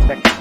Fullback.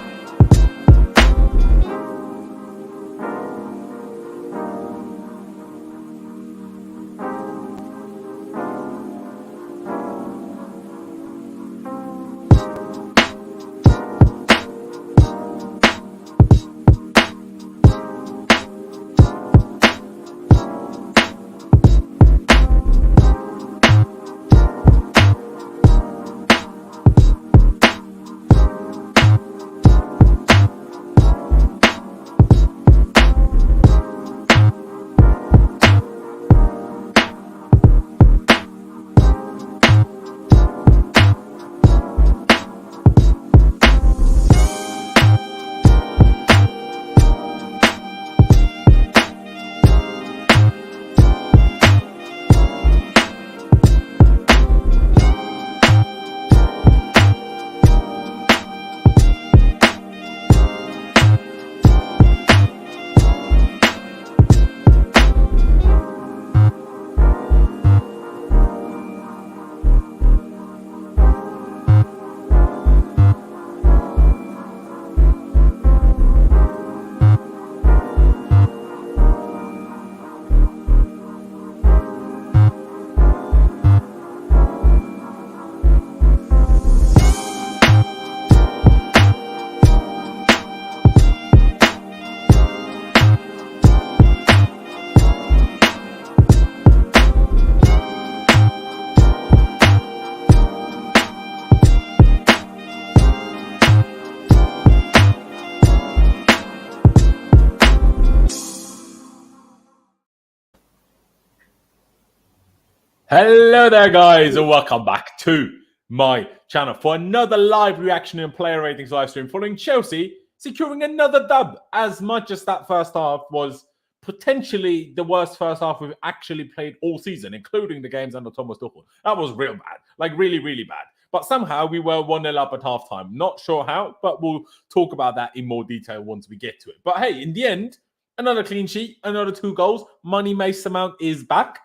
Hello there, guys, and welcome back to my channel for another live reaction and player ratings live stream following Chelsea securing another dub. As much as that first half was potentially the worst first half we've actually played all season, including the games under Thomas Tuchel. That was real bad, like really, really bad. But somehow we were 1-0 up at halftime. Not sure how, but we'll talk about that in more detail once we get to it. But hey, in the end, another clean sheet, another 2 goals. Money Mase Mount is back,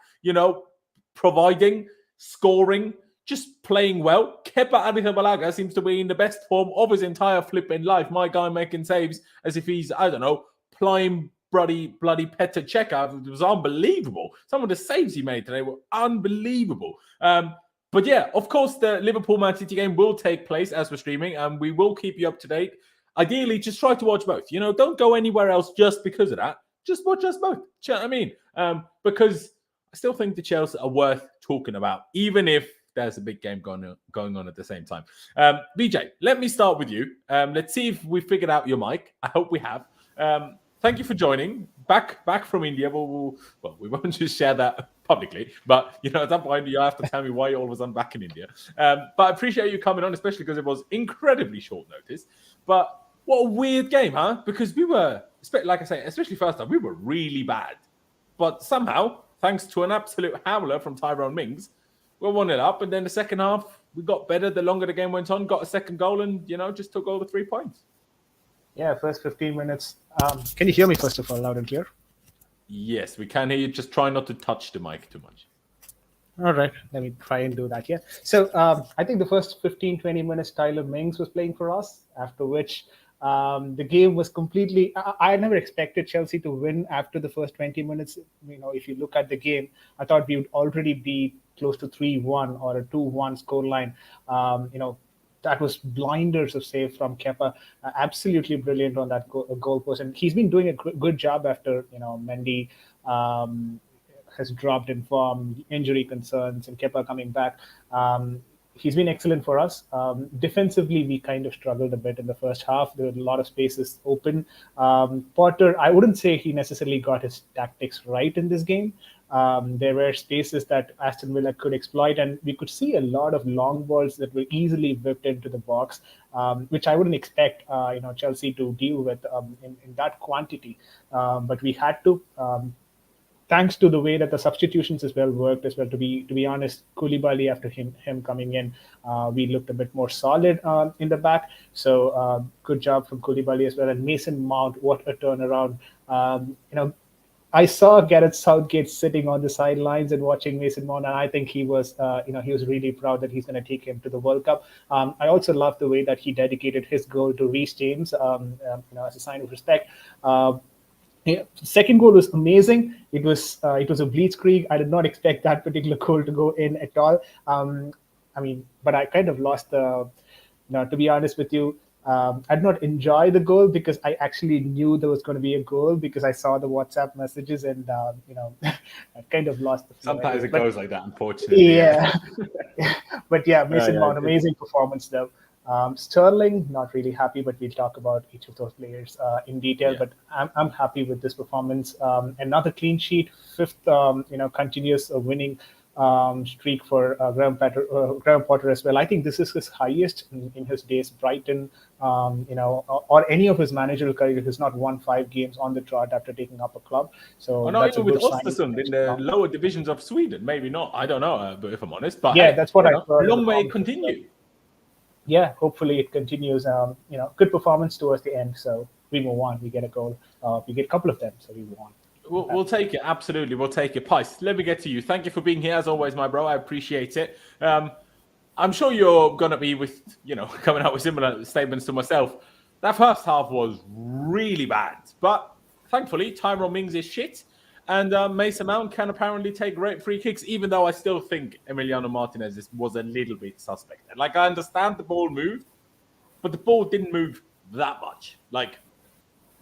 providing, scoring, just playing well. Kepa Arrizabalaga seems to be in the best form of his entire flipping life. My guy making saves as if he's, I don't know, playing bloody Petr Cech. It was unbelievable. Some of the saves he made today were unbelievable. But yeah, of course, the Liverpool-Man City game will take place as we're streaming, and we will keep you up to date. Ideally, just try to watch both. Don't go anywhere else just because of that. Just watch us both. Do you know what I mean? Because I still think the Chelsea are worth talking about, even if there's a big game going on at the same time. BJ, let me start with you. Let's see if we figured out your mic. I hope we have. Thank you for joining. Back from India. Well, we won't just share that publicly, but at that point you have to tell me why you're all of a sudden back in India. But I appreciate you coming on, especially because it was incredibly short notice. But what a weird game, huh? Because we were, like I say, especially first time, we were really bad. But somehow, thanks to an absolute howler from Tyrone Mings, we won it up. And then the second half, we got better the longer the game went on, got a second goal and, just took all the 3 points. Yeah, first 15 minutes. Can you hear me, first of all, loud and clear? Yes, we can hear you. Just try not to touch the mic too much. All right, let me try and do that, yeah. So I think the first 15, 20 minutes, Tyrone Mings was playing for us, after which the game was completely... I never expected Chelsea to win after the first 20 minutes. If you look at the game, I thought we would already be close to 3-1 or a 2-1 scoreline. That was blinders of save from Kepa. Absolutely brilliant on that goal post. And he's been doing a good job after, Mendy has dropped in form, injury concerns, and Kepa coming back. He's been excellent for us. Defensively, we kind of struggled a bit in the first half. There were a lot of spaces open. Potter, I wouldn't say he necessarily got his tactics right in this game. There were spaces that Aston Villa could exploit, and we could see a lot of long balls that were easily whipped into the box, which I wouldn't expect Chelsea to deal with in that quantity. But we had to. Thanks to the way that the substitutions as well worked as well. To be honest, Koulibaly, after him coming in, we looked a bit more solid in the back. So good job from Koulibaly as well. And Mason Mount, what a turnaround! I saw Gareth Southgate sitting on the sidelines and watching Mason Mount, and I think he was, he was really proud that he's going to take him to the World Cup. I also love the way that he dedicated his goal to Reece James, as a sign of respect. Yeah, second goal was amazing. It was a blitzkrieg. I did not expect that particular goal to go in at all. But I kind of lost the. To be honest with you, I did not enjoy the goal because I actually knew there was going to be a goal because I saw the WhatsApp messages and I kind of lost the flow. Sometimes it goes like that, unfortunately. Yeah, but yeah, Mason Mount, amazing performance though. Sterling, not really happy, but we'll talk about each of those players in detail. Yeah. But I'm happy with this performance. Another clean sheet, fifth, continuous winning streak for Graham Potter as well. I think this is his highest in his days. Brighton, or any of his managerial career, he's not won 5 games on the trot after taking up a club. So not even with Östersund in the lower divisions of Sweden. Maybe not. I don't know, but if I'm honest. But yeah, that's what I heard. Long may it continue. Yeah, hopefully it continues. Good performance towards the end. So we move on. We get a goal. We get a couple of them. So we move on. We'll take it. Absolutely. We'll take it. Pice, let me get to you. Thank you for being here as always, my bro. I appreciate it. I'm sure you're going to be coming out with similar statements to myself. That first half was really bad. But thankfully, Tyrone Mings is shit. And Mason Mount can apparently take great free kicks, even though I still think Emiliano Martinez was a little bit suspect. Like, I understand the ball moved, but the ball didn't move that much. Like,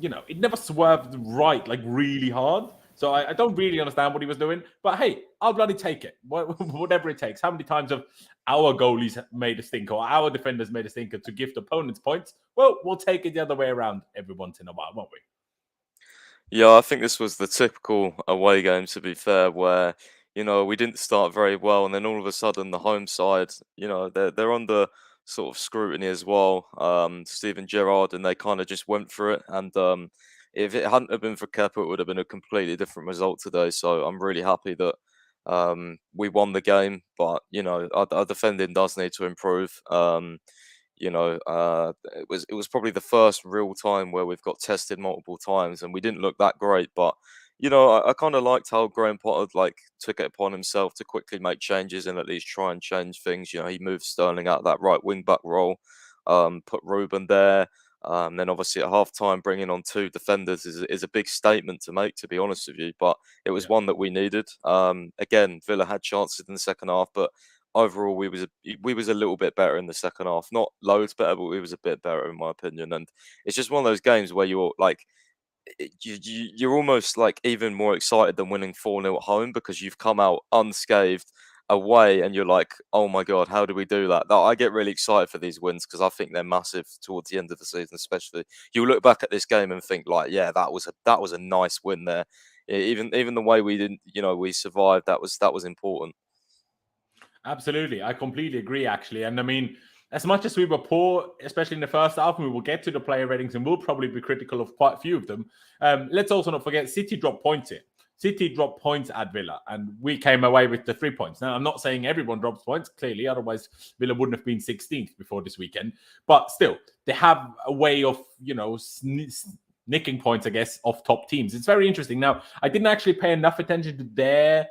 it never swerved right, like, really hard. So I don't really understand what he was doing. But, hey, I'll bloody take it, whatever it takes. How many times have our goalies made a stinker or our defenders made a stinker to gift opponents points? Well, we'll take it the other way around every once in a while, won't we? Yeah, I think this was the typical away game, to be fair, where, we didn't start very well, and then all of a sudden the home side, they're under sort of scrutiny as well, Steven Gerrard, and they kind of just went for it. And if it hadn't have been for Kepa, it would have been a completely different result today. So I'm really happy that we won the game, but, our defending does need to improve. It was probably the first real time where we've got tested multiple times, and we didn't look that great. But I kind of liked how Graham Potter took it upon himself to quickly make changes and at least try and change things. He moved Sterling out of that right wing back role, put Ruben there. Then obviously at half time, bringing on 2 defenders is a big statement to make, to be honest with you. But it was one that we needed. Again, Villa had chances in the second half, but overall, we was a little bit better in the second half. Not loads better, but we was a bit better in my opinion. And it's just one of those games where you're like, you're almost like even more excited than winning 4-0 at home because you've come out unscathed away, and you're like, oh my god, how do we do that? I get really excited for these wins because I think they're massive towards the end of the season. Especially, you look back at this game and think like, yeah, that was a nice win there. Even the way we didn't, we survived. That was important. Absolutely. I completely agree, actually. And I mean, as much as we were poor, especially in the first half, and we will get to the player ratings and we'll probably be critical of quite a few of them. Let's also not forget City dropped points here. City dropped points at Villa, and we came away with the 3 points. Now, I'm not saying everyone drops points, clearly. Otherwise, Villa wouldn't have been 16th before this weekend. But still, they have a way of, nicking points, I guess, off top teams. It's very interesting. Now, I didn't actually pay enough attention to their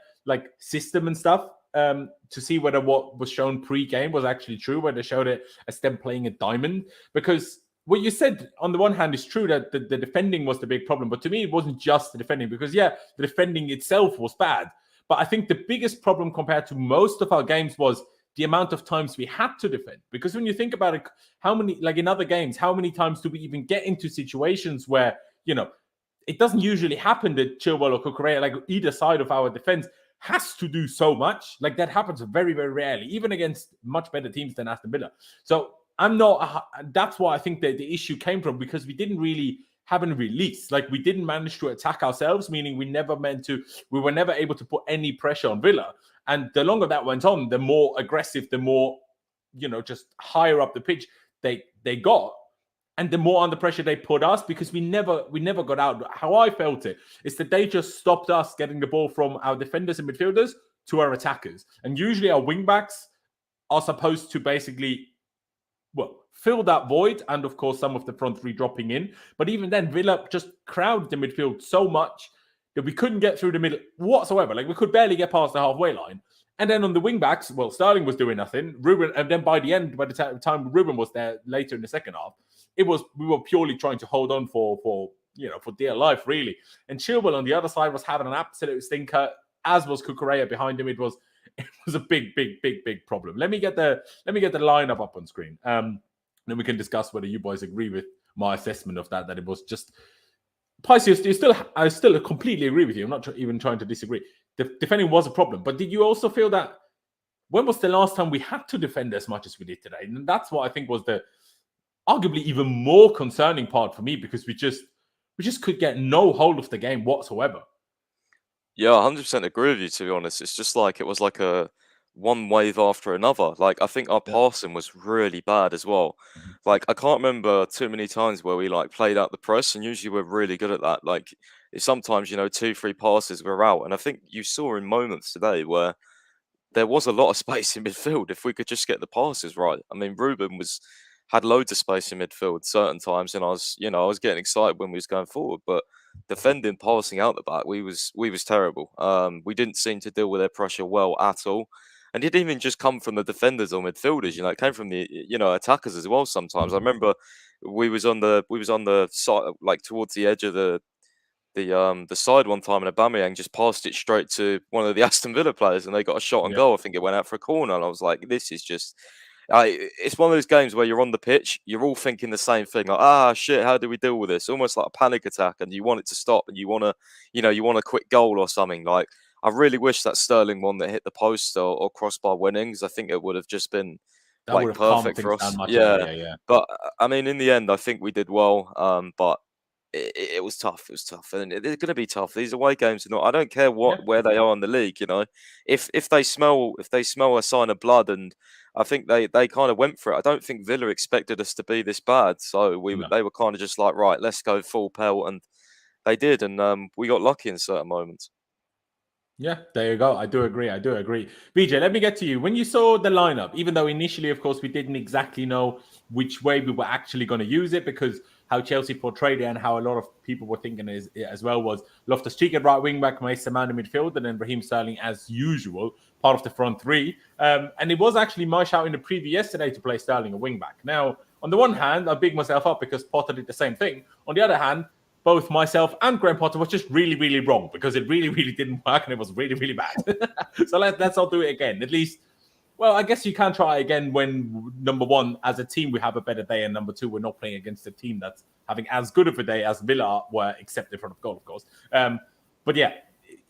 system and stuff to see whether what was shown pre-game was actually true, where they showed it as them playing a diamond. Because what you said, on the one hand, is true that the defending was the big problem. But to me, it wasn't just the defending. Because, yeah, the defending itself was bad. But I think the biggest problem compared to most of our games was the amount of times we had to defend. Because when you think about it, how many, in other games, how many times do we even get into situations where, it doesn't usually happen that Chilwell or Cucurella, either side of our defense, has to do so much. That happens very, very rarely, even against much better teams than Aston Villa. So that's why I think that the issue came from, because we didn't really have a release. We didn't manage to attack ourselves, meaning we were never able to put any pressure on Villa. And the longer that went on, the more aggressive, the more, just higher up the pitch they got. And the more under pressure they put us, because we never got out. How I felt it is that they just stopped us getting the ball from our defenders and midfielders to our attackers. And usually our wing-backs are supposed to basically, fill that void. And of course, some of the front three dropping in. But even then, Villa just crowded the midfield so much. that we couldn't get through the middle whatsoever. Like we could barely get past the halfway line. And then on the wing backs, well, Sterling was doing nothing. Ruben, and then by the end, by the time Ruben was there later in the second half, we were purely trying to hold on for dear life, really. And Chilwell on the other side was having an absolute stinker, as was Cucurella behind him. It was a big problem. Let me get the lineup up on screen. Then we can discuss whether you boys agree with my assessment of that it was just Pisces. I still completely agree with you. I'm not even trying to disagree. The defending was a problem, but did you also feel that when was the last time we had to defend as much as we did today? And that's what I think was the arguably even more concerning part for me, because we just could get no hold of the game whatsoever. Yeah, 100% agree with you, to be honest. It's just like it was like a one wave after another. Like I think our passing was really bad as well. Like I can't remember too many times where we like played out the press, and usually we're really good at that. Like sometimes 2-3 passes we're out, and I think you saw in moments today where there was a lot of space in midfield if we could just get the passes right. I mean, Ruben had loads of space in midfield certain times, and I was getting excited when we was going forward, but defending, passing out the back, we was terrible. We didn't seem to deal with their pressure well at all. And it didn't even just come from the defenders or midfielders, it came from the attackers as well sometimes. I remember we was on the side, like towards the edge of the side one time, and Aubameyang just passed it straight to one of the Aston Villa players, and they got a shot on goal. I think it went out for a corner, and I was like, this is just... it's one of those games where you're on the pitch, you're all thinking the same thing, like, shit, how do we deal with this? Almost like a panic attack, and you want it to stop, and you want a quick goal or something. Like, I really wish that Sterling one that hit the post or crossbar winnings. I think it would have just been perfect for us. Yeah. But I mean, in the end, I think we did well. But it was tough. It was tough, and it's going to be tough. These away games are not. I don't care where they are in the league. If they smell a sign of blood, and I think they kind of went for it. I don't think Villa expected us to be this bad, so they were kind of just like, right, let's go full pelt, and they did, and we got lucky in certain moments. Yeah, there you go. I do agree. BJ, let me get to you. When you saw the lineup, even though initially, of course, we didn't exactly know which way we were actually going to use it, because how Chelsea portrayed it and how a lot of people were thinking as well was Loftus-Cheek at right wing back, Mase in midfield, and then Raheem Sterling as usual, part of the front three. And it was actually my shout in the preview yesterday to play Sterling a wing back. Now, on the one hand, I big myself up because Potter did the same thing. On the other hand, both myself and Graham Potter was just really, really wrong, because it really, really didn't work, and it was really, really bad. So let's not do it again. At least, well, I guess you can try again when, number one, as a team, we have a better day, and number two, we're not playing against a team that's having as good of a day as Villa were, except in front of goal, of course. But yeah,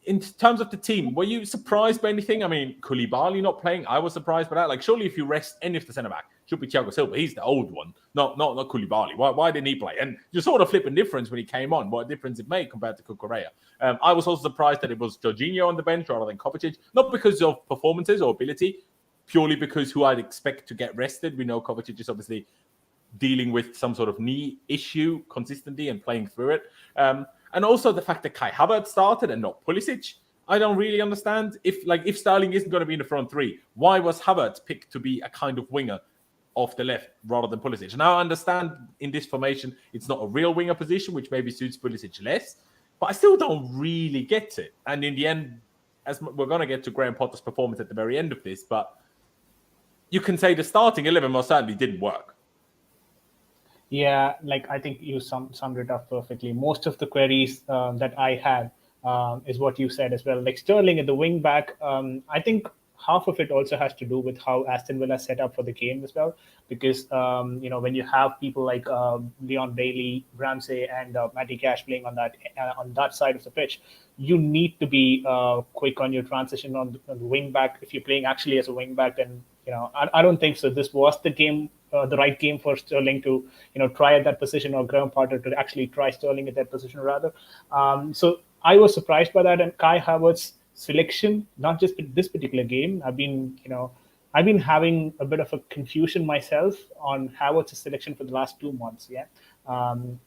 in terms of the team, were you surprised by anything? I mean, Koulibaly not playing, I was surprised by that. Like, surely if you rest any of the centre-back, should be Thiago Silva. He's the old one, not Koulibaly. Why didn't he play? And you saw the flipping difference when he came on, what difference it made compared to Cucurella. I was also surprised that it was Jorginho on the bench rather than Kovacic, not because of performances or ability, purely because who I'd expect to get rested. We know Kovacic is obviously dealing with some sort of knee issue consistently and playing through it. And also the fact that Kai Havertz started and not Pulisic. I don't really understand. If Sterling isn't going to be in the front three, why was Havertz picked to be a kind of winger off the left rather than Pulisic? Now, I understand in this formation, it's not a real winger position, which maybe suits Pulisic less, but I still don't really get it. And in the end, as we're going to get to Graham Potter's performance at the very end of this, but you can say the starting 11 most certainly didn't work. Yeah, I think you summed it up perfectly. Most of the queries that I had is what you said as well. Like Sterling at the wing back, I think half of it also has to do with how Aston Villa set up for the game as well. Because, when you have people like Leon Bailey, Ramsey, and Matty Cash playing on that side of the pitch, you need to be quick on your transition on the wing back. If you're playing actually as a wing back, then, I don't think so. This was the game. The right game for Sterling to, try at that position, or Graham Potter to actually try Sterling at that position rather. So I was surprised by that, and Kai Havertz's selection, not just this particular game. I've been having a bit of a confusion myself on Havertz's selection for the last 2 months. Yeah, I'm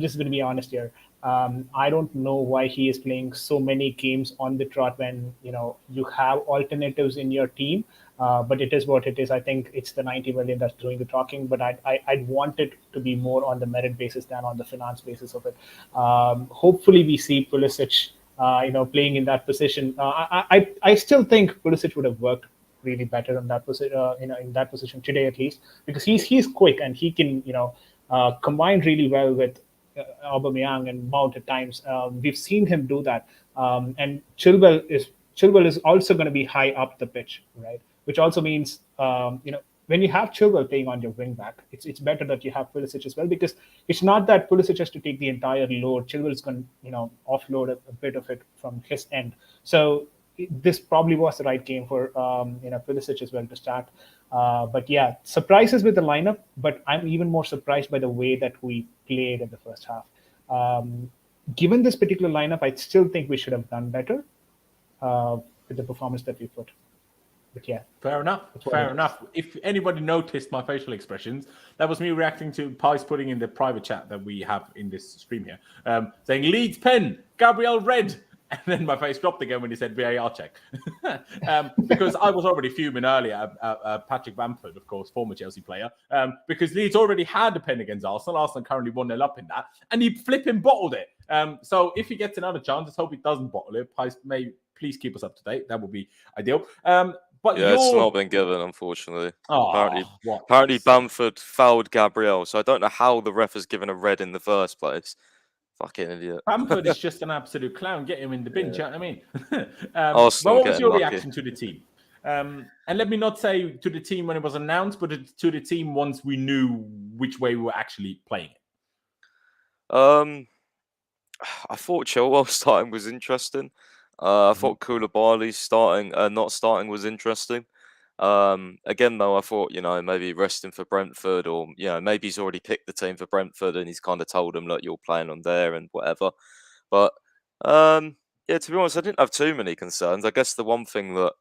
just going to be honest here. I don't know why he is playing so many games on the trot when you have alternatives in your team. But it is what it is. I think it's the 90 million that's doing the talking, but I'd want it to be more on the merit basis than on the finance basis of it. Hopefully we see Pulisic playing in that position. I still think Pulisic would have worked really better in that position, in that position today at least, because he's quick and he can combine really well with Aubameyang and Mount at times. We've seen him do that, and Chilwell is also going to be high up the pitch, right? Which also means when you have Chilwell playing on your wing back, it's better that you have Pulisic as well, because it's not that Pulisic has to take the entire load. Chilwell's going to offload a bit of it from his end. So this probably was the right game for Pulisic as well to start. But yeah, surprises with the lineup, but I'm even more surprised by the way that we played in the first half. Given this particular lineup, I still think we should have done better with the performance that we put. But yeah, fair enough. If anybody noticed my facial expressions, that was me reacting to Pies putting in the private chat that we have in this stream here, saying Leeds pen, Gabriel red. And then my face dropped again when he said VAR check. Because I was already fuming earlier at Patrick Bamford, of course, former Chelsea player, because Leeds already had a pen against Arsenal. Arsenal currently 1-0 up in that, and he flipping bottled it. So if he gets another chance, let's hope he doesn't bottle it. Please keep us up to date. That would be ideal. But yeah, it's not been given, unfortunately. Oh, apparently Bamford fouled Gabriel, so I don't know how the ref has given a red in the first place. Fucking idiot. Bamford is just an absolute clown. Get him in the bin, do you know what I mean? Arsenal, what was your reaction to the team? And let me not say to the team when it was announced, but to the team once we knew which way we were actually playing it. I thought Chilwell starting was interesting. I thought Koulibaly not starting was interesting. Again, though, I thought, maybe resting for Brentford, or, maybe he's already picked the team for Brentford and he's kind of told them, look, you're playing on there and whatever. But, to be honest, I didn't have too many concerns. I guess the one thing that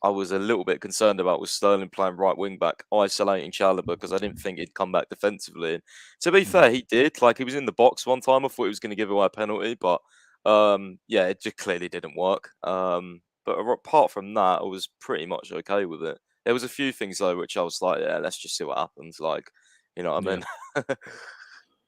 I was a little bit concerned about was Sterling playing right wing back, isolating Chalobah, because I didn't think he'd come back defensively. And to be fair, he did. Like, he was in the box one time. I thought he was going to give away a penalty, but it just clearly didn't work. But apart from that, I was pretty much okay with it. There was a few things though which I was like, yeah, let's just see what happens. Like, you know what I mean?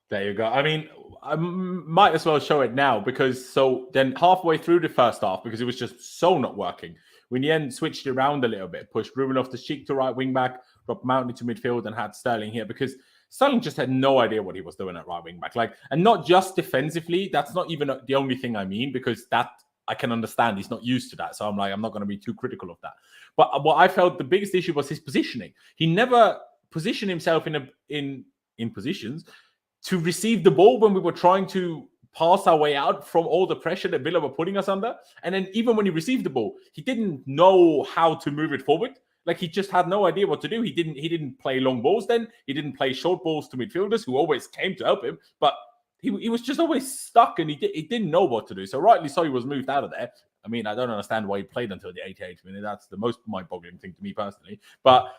There you go. I mean, I might as well show it now, because so then halfway through the first half, because it was just so not working, we in the end switched it around a little bit, pushed Ruben Loftus-Cheek to right wing back, dropped Mount into midfield, and had Sterling here, because Sterling just had no idea what he was doing at right wing back. Like, and not just defensively. That's not even the only thing I mean, because that I can understand he's not used to that. So I'm not going to be too critical of that. But what I felt the biggest issue was his positioning. He never positioned himself in positions to receive the ball when we were trying to pass our way out from all the pressure that Villa were putting us under. And then even when he received the ball, he didn't know how to move it forward. Like, he just had no idea what to do. He didn't play long balls then. He didn't play short balls to midfielders who always came to help him. But he was just always stuck, and he didn't know what to do. So rightly so, he was moved out of there. I mean, I don't understand why he played until the 88th minute. That's the most mind-boggling thing to me personally. But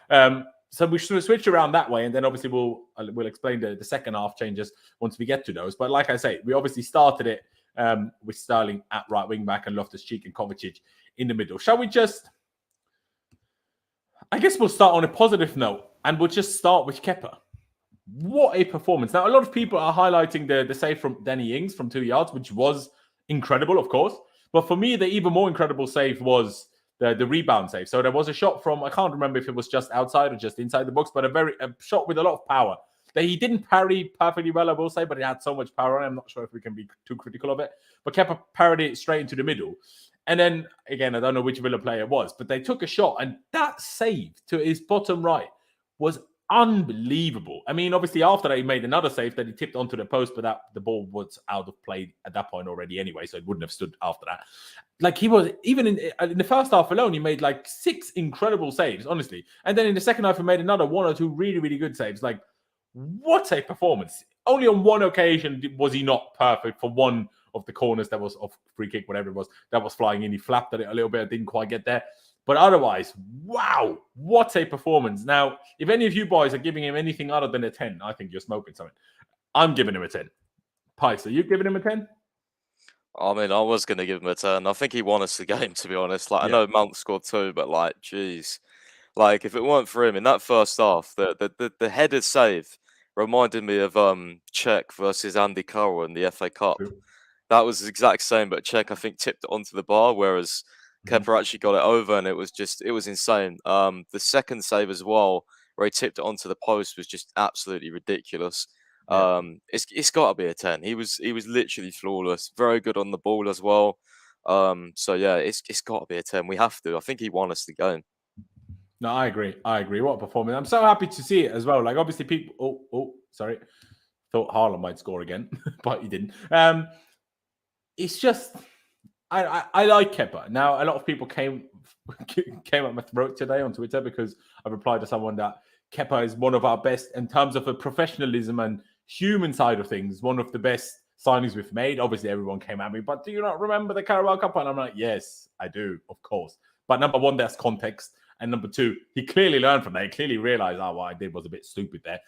so we should switch around that way, and then obviously we'll explain the second half changes once we get to those. But like I say, we obviously started it with Sterling at right wing back and Loftus-Cheek and Kovacic in the middle. Shall we just? I guess we'll start on a positive note, and we'll just start with Kepa. What a performance. Now, a lot of people are highlighting the save from Danny Ings from 2 yards, which was incredible, of course. But for me, the even more incredible save was the rebound save. So there was a shot from, I can't remember if it was just outside or just inside the box, but a shot with a lot of power that he didn't parry perfectly well, I will say, but it had so much power. I'm not sure if we can be too critical of it. But Kepa parried it straight into the middle. And then, again, I don't know which Villa player it was, but they took a shot, and that save to his bottom right was unbelievable. I mean, obviously, after that, he made another save that he tipped onto the post, but the ball was out of play at that point already anyway, so it wouldn't have stood after that. Like, he was, even in the first half alone, he made like 6 incredible saves, honestly. And then in the second half, he made another 1 or 2 really, really good saves. Like, what a performance. Only on one occasion was he not perfect for one of the corners that was off free kick, whatever it was, that was flying in. He flapped at it a little bit, didn't quite get there. But otherwise, wow, what a performance. Now, if any of you boys are giving him anything other than a 10, I think you're smoking something. I'm giving him a 10. Pice, are you giving him a 10? I mean, I was going to give him a 10. I think he won us the game, to be honest. Like, I know Mount scored 2, but like, geez. Like, if it weren't for him in that first half, the headed save reminded me of Czech versus Andy Carroll in the FA Cup. True. that was the exact same, but Cech, I think, tipped it onto the bar, whereas Kepa actually got it over, and it was insane. The second save as well, where he tipped it onto the post, was just absolutely ridiculous. Yeah. It's got to be a 10. He was literally flawless, very good on the ball as well. So yeah, it's got to be a 10. We have to. I think he won us the game. No, I agree. What a performance. I'm so happy to see it as well. Like, obviously, people... Oh, sorry. Thought Haaland might score again, but he didn't. It's just... I like Kepa. Now, a lot of people came at my throat today on Twitter because I replied to someone that Kepa is one of our best, in terms of a professionalism and human side of things, one of the best signings we've made. Obviously, everyone came at me, but do you not remember the Carabao Cup? And I'm like, yes, I do, of course. But number one, there's context. And number two, he clearly learned from that. He clearly realized, what I did was a bit stupid there.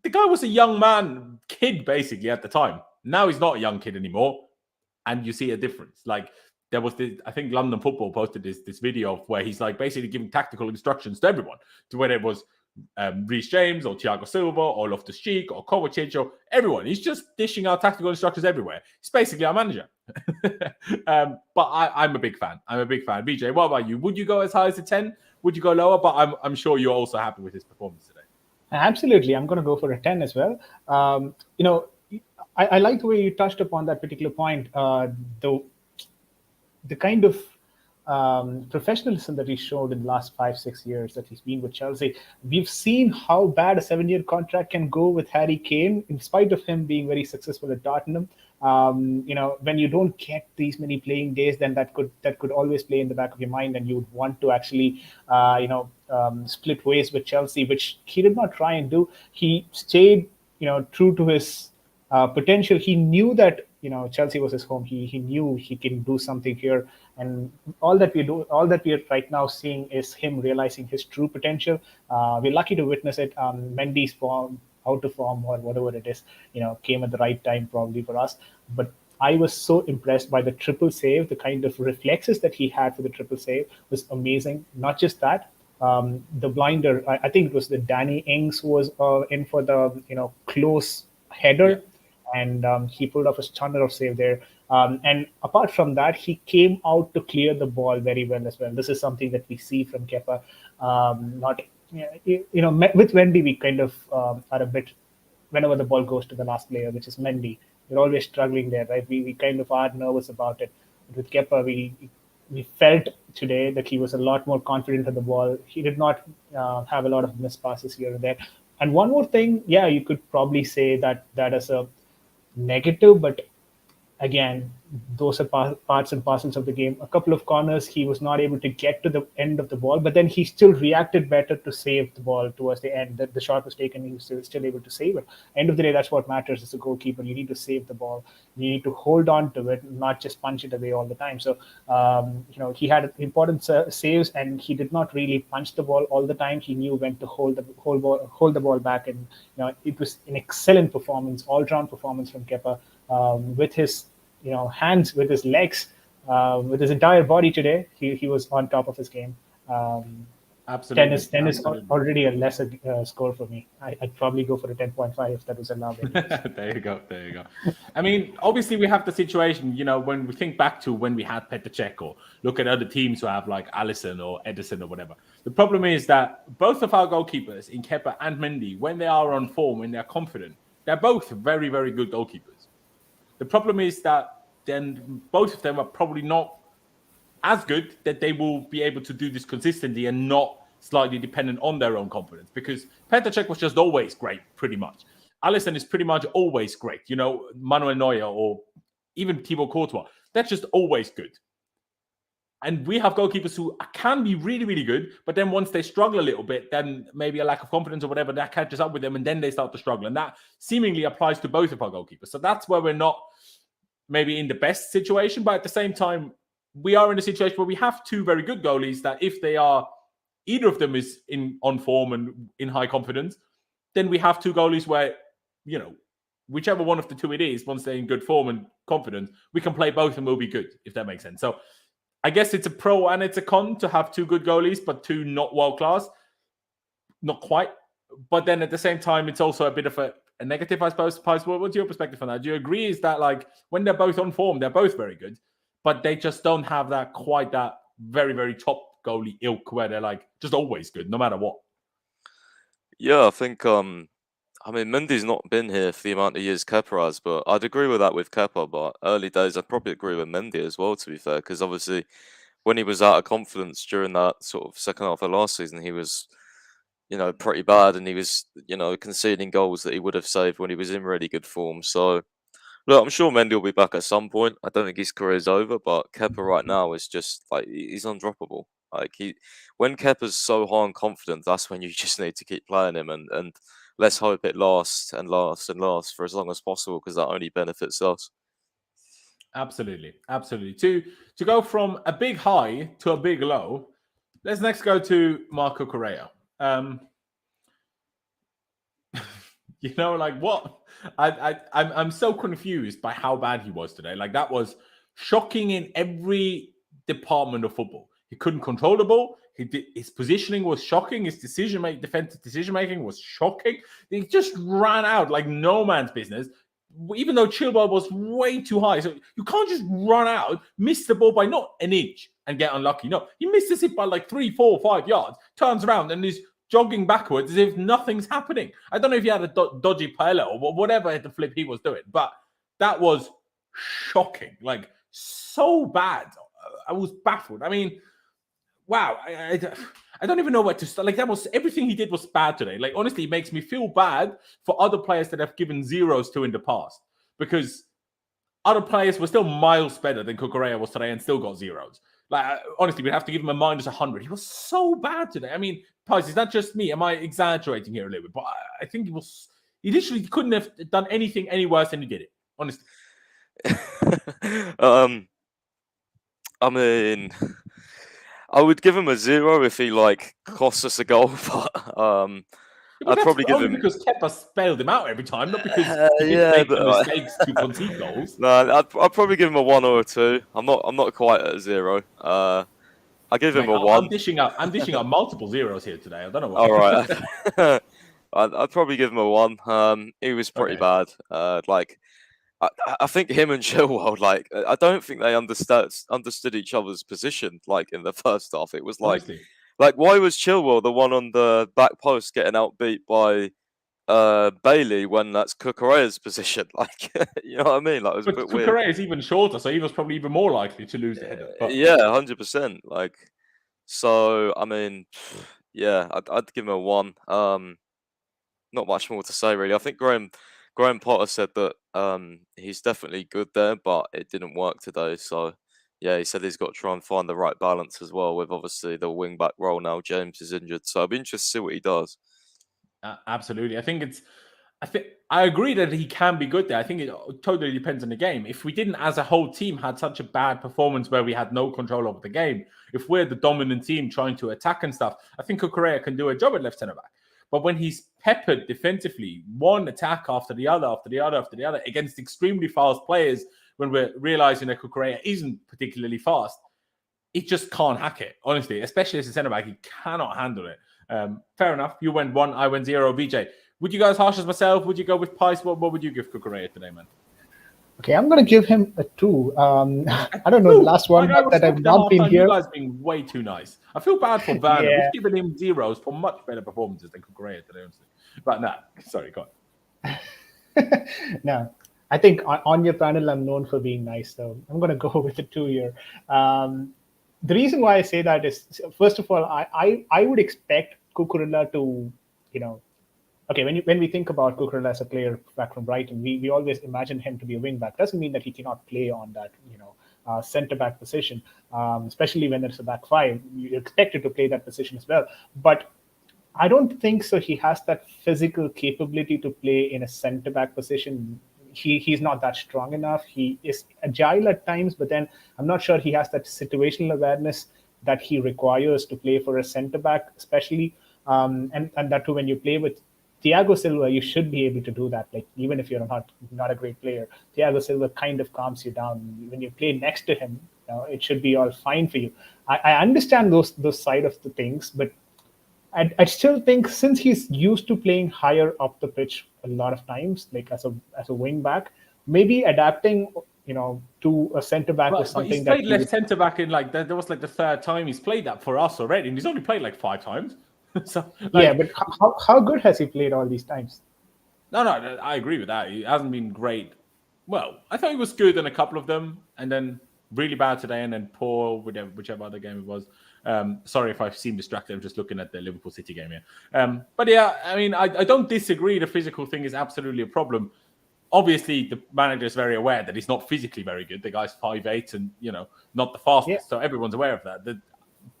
The guy was a young kid, basically, at the time. Now he's not a young kid anymore. And you see a difference. Like, there was this, I think London Football posted this video of where he's like basically giving tactical instructions to everyone, to whether it was Reece James or Thiago Silva or Loftus-Cheek or Kovacic or everyone. He's just dishing out tactical instructions everywhere. He's basically our manager. But I'm a big fan. VJ, what about you? Would you go as high as a 10? Would you go lower? But I'm sure you're also happy with his performance today. Absolutely. I'm going to go for a 10 as well. I like the way you touched upon that particular point. The kind of professionalism that he showed in the last 5-6 years that he's been with Chelsea. We've seen how bad a 7-year contract can go with Harry Kane, in spite of him being very successful at Tottenham. When you don't get these many playing days, then that could always play in the back of your mind, and you would want to actually split ways with Chelsea, which he did not try and do. He stayed true to his potential. He knew that Chelsea was his home. He knew he can do something here, and all that we are right now seeing is him realizing his true potential. We're lucky to witness it. Mendy's form, out of form, or whatever it is, came at the right time probably for us. But I was so impressed by the triple save. The kind of reflexes that he had for the triple save was amazing. Not just that, the blinder. I think it was the Danny Ings who was in for the close header. Yeah. And he pulled off a stunner of save there. And apart from that, he came out to clear the ball very well as well. This is something that we see from Kepa. With Mendy, we kind of are a bit, whenever the ball goes to the last player, which is Mendy, we're always struggling there, right? We kind of are nervous about it. But with Kepa, we felt today that he was a lot more confident on the ball. He did not have a lot of missed passes here and there. And one more thing, yeah, you could probably say that is a negative, but again, those are parts and parcels of the game. A couple of corners, he was not able to get to the end of the ball, but then he still reacted better to save the ball towards the end. The shot was taken, he was still able to save it. End of the day, that's what matters as a goalkeeper. You need to save the ball. You need to hold on to it, not just punch it away all the time. So, he had important saves, and he did not really punch the ball all the time. He knew when to hold the ball back, and it was an excellent performance, all-round performance from Kepa. With his hands, with his legs, with his entire body today, he was on top of his game. Absolutely. 10 is already a lesser score for me. I'd probably go for a 10.5 if that was allowed. There you go. I mean, obviously we have the situation, when we think back to when we had Petr Cech, or look at other teams who have like Alisson or Edison or whatever. The problem is that both of our goalkeepers, in Kepa and Mendy, when they are on form, when they're confident, they're both very, very good goalkeepers. The problem is that then both of them are probably not as good that they will be able to do this consistently and not slightly dependent on their own confidence. Because Petr Cech was just always great, pretty much. Alisson is pretty much always great. Manuel Neuer or even Thibaut Courtois, that's just always good. And we have goalkeepers who can be really, really good, but then once they struggle a little bit, then maybe a lack of confidence or whatever, that catches up with them, and then they start to struggle. And that seemingly applies to both of our goalkeepers. So that's where we're not maybe in the best situation, but at the same time, we are in a situation where we have two very good goalies that if they are, either of them is on form and in high confidence, then we have two goalies where, whichever one of the two it is, once they're in good form and confidence, we can play both and we'll be good, if that makes sense. So I guess it's a pro and it's a con to have two good goalies, but two not world class. Not quite. But then at the same time, it's also a bit of a a negative, I suppose. Pies, what's your perspective on that? Do you agree? Is that like when they're both on form, they're both very good, but they just don't have that very, very top goalie ilk where they're like just always good, no matter what? Yeah, I think I mean, Mendy's not been here for the amount of years Kepa has, but I'd agree with that with Kepa. But early days, I'd probably agree with Mendy as well, to be fair, because obviously when he was out of confidence during that sort of second half of last season, he was, pretty bad, and he was, conceding goals that he would have saved when he was in really good form. So, look, I'm sure Mendy will be back at some point. I don't think his career's over, but Kepa right now is just like he's undroppable. Like when Kepa's so high on confidence, that's when you just need to keep playing him, and let's hope it lasts and lasts and lasts for as long as possible, because that only benefits us. Absolutely. To go from a big high to a big low, let's next go to Marco Correa. Like what? I'm so confused by how bad he was today. Like that was shocking in every department of football. He couldn't control the ball. His positioning was shocking. His defensive decision making was shocking. He just ran out like no man's business, even though Chilwell was way too high. So you can't just run out, miss the ball by not an inch and get unlucky. No, he misses it by like 3, 4, 5 yards, turns around and is jogging backwards as if nothing's happening. I don't know if he had a dodgy paella or whatever the flip he was doing, but that was shocking. Like so bad. I was baffled. I mean, wow, I don't even know where to start. Like that was everything he did was bad today. Like honestly, it makes me feel bad for other players that have given zeros to in the past, because other players were still miles better than Cucurella was today and still got zeros. Like honestly, we'd have to give him a -100. He was so bad today. I mean, Pies, is that just me? Am I exaggerating here a little bit? But I think he literally couldn't have done anything any worse than he did it. Honestly. I mean, I would give him a 0 if he cost us a goal, but I'd probably give him because Kepa bailed him out every time, not because he didn't make the mistakes to concede goals. No, I'd probably give him a 1 or a 2. I'm not quite at a 0. I give him a 1. I'm dishing out multiple zeros here today. I don't know what. All right. I'd probably give him a 1. He was pretty bad. I think him and Chilwell, I don't think they understood each other's position. In the first half, it was Honestly. why was Chilwell the one on the back post getting outbeat by Bailey when that's Cucurella's position? You know what I mean? It was a bit weird. Cucurella is even shorter, so he was probably even more likely to lose the header. Yeah, 100%. So I mean, yeah, I'd give him a 1. Not much more to say really. I think Graham Potter said that he's definitely good there, but it didn't work today. So, yeah, he said he's got to try and find the right balance as well with obviously the wing-back role now. James is injured. So, I'll be interested to see what he does. Absolutely. I agree that he can be good there. I think it totally depends on the game. If we didn't, as a whole team, had such a bad performance where we had no control over the game, if we're the dominant team trying to attack and stuff, I think Cucurella can do a job at left centre-back. But when he's peppered defensively, one attack after the other, against extremely fast players, when we're realizing that Cucurella isn't particularly fast, it just can't hack it, honestly. Especially as a centre-back, he cannot handle it. Fair enough. You went 1, I went 0. VJ, would you guys harsh as myself? Would you go with Pice? What would you give Cucurella today, man? Okay, I'm going to give him a 2. I don't know, the last one that I've not been here. You guys being way too nice. I feel bad for Werner. We've given him zeros for much better performances than Cucurella today, honestly. But nah, sorry, go on. No, I think on your panel, I'm known for being nice, so I'm going to go with a 2 here. The reason why I say that is, first of all, I would expect Cucurella to, okay, when we think about Cucurella as a player back from Brighton, we always imagine him to be a wing back. Doesn't mean that he cannot play on that, centre back position, especially when there's a back five. You're expected to play that position as well. But I don't think so. He has that physical capability to play in a centre back position. He's not that strong enough. He is agile at times, but then I'm not sure he has that situational awareness that he requires to play for a centre back, especially. And that too, when you play with Thiago Silva, you should be able to do that. Even if you're not a great player, Thiago Silva kind of calms you down. When you play next to him, it should be all fine for you. I understand those side of the things, but I still think since he's used to playing higher up the pitch a lot of times, like as a wing back, maybe adapting, to a centre back was But he's something that played he left would. centre back in like there was like the third time he's played that for us already, and he's only played like 5 times. So Yeah, like but how good has he played all these times? no, I agree with that. He hasn't been great. Well, I thought he was good in a couple of them, and then really bad today, and then poor with whichever other game it was. Sorry if I seem distracted. I'm just looking at the Liverpool City game here. But yeah, I mean, I don't disagree. The physical thing is absolutely a problem. Obviously, the manager is very aware that he's not physically very good. The guy's 5'8" and not the Yeah, fastest, so everyone's aware of that.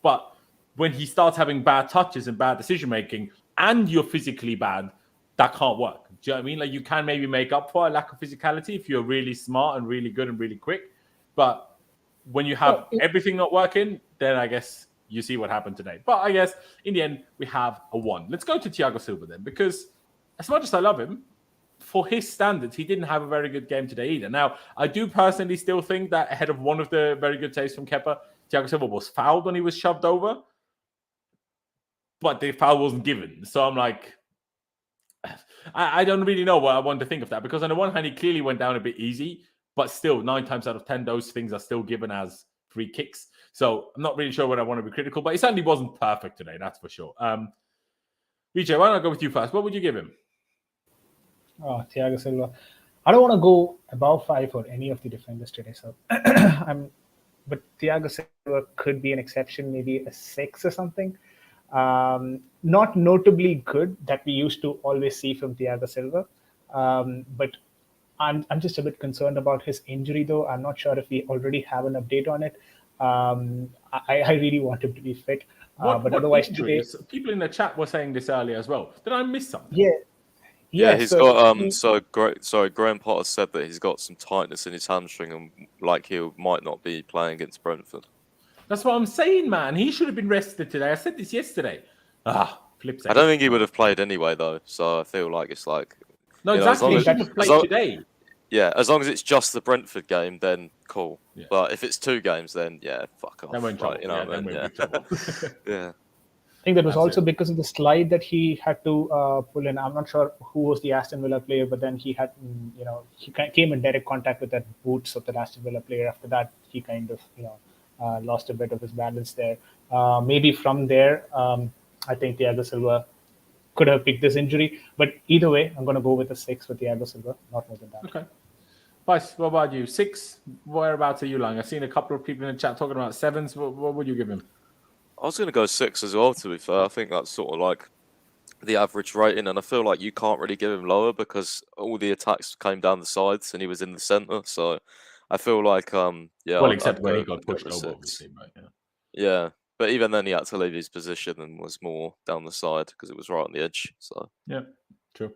But when he starts having bad touches and bad decision making, and you're physically bad, that can't work. Do you know what I mean? Like you can maybe make up for a lack of physicality if you're really smart and really good and really quick. But when you have no, everything not working, then I guess you see what happened today. But I guess in the end, we have a 1. Let's go to Thiago Silva then, because as much as I love him, for his standards, he didn't have a very good game today either. Now, I do personally still think that ahead of one of the very good saves from Kepa, Thiago Silva was fouled when he was shoved over, but the foul wasn't given. So I'm like, I don't really know what I want to think of that, because on the one hand, he clearly went down a bit easy, but still 9 times out of 10, those things are still given as free kicks. So I'm not really sure what I want to be critical, but he certainly wasn't perfect today, that's for sure. Vijay, why don't I go with you first? What would you give him? oh, Thiago Silva. I don't want to go above 5 for any of the defenders today. So but Thiago Silva could be an exception, maybe a 6 or something. Not notably good that we used to always see from Thiago Silva, but I'm just a bit concerned about his injury, though. I'm not sure if we already have an update on it. I really want him to be fit, but What otherwise today, injuries? People in the chat were saying this earlier as well. Did I miss something? yeah, Yeah, yeah. he's So got he, Graham Potter said that he's got some tightness in his hamstring and like he might not be playing against Brentford. That's what I'm saying, man. He should have been rested today. I said this yesterday. Flip sake. I don't think he would have played anyway though, so I feel like it's like No, as exactly. long He as, shouldn't have as played long, today. yeah, as long as it's just the Brentford game, then cool. Yeah. But if it's 2 games, then yeah, fuck off. Then we're in trouble. Like, you know Yeah, what I then mean? we're in Yeah. trouble. Yeah. I think that was That's also it. because of the slide that he had to pull in. I'm not sure who was the Aston Villa player, but then he had, he came in direct contact with that boots of the Aston Villa player. After that, he kind of, lost a bit of his balance there. Maybe from there, I think Thiago Silva could have picked this injury. But either way, I'm going to go with a 6 for Thiago Silva, not more than that. Okay. Vice, what about you? 6? Whereabouts are you lying? I've seen a couple of people in the chat talking about 7s. What would you give him? I was going to go 6 as well, to be fair. I think that's sort of like the average rating, and I feel like you can't really give him lower because all the attacks came down the sides and he was in the centre. So I feel like, yeah, Well, I'd except when he go got pushed with over, 6. obviously. But yeah. Yeah, but even then he had to leave his position and was more down the side because it was right on the edge. So Yeah, true.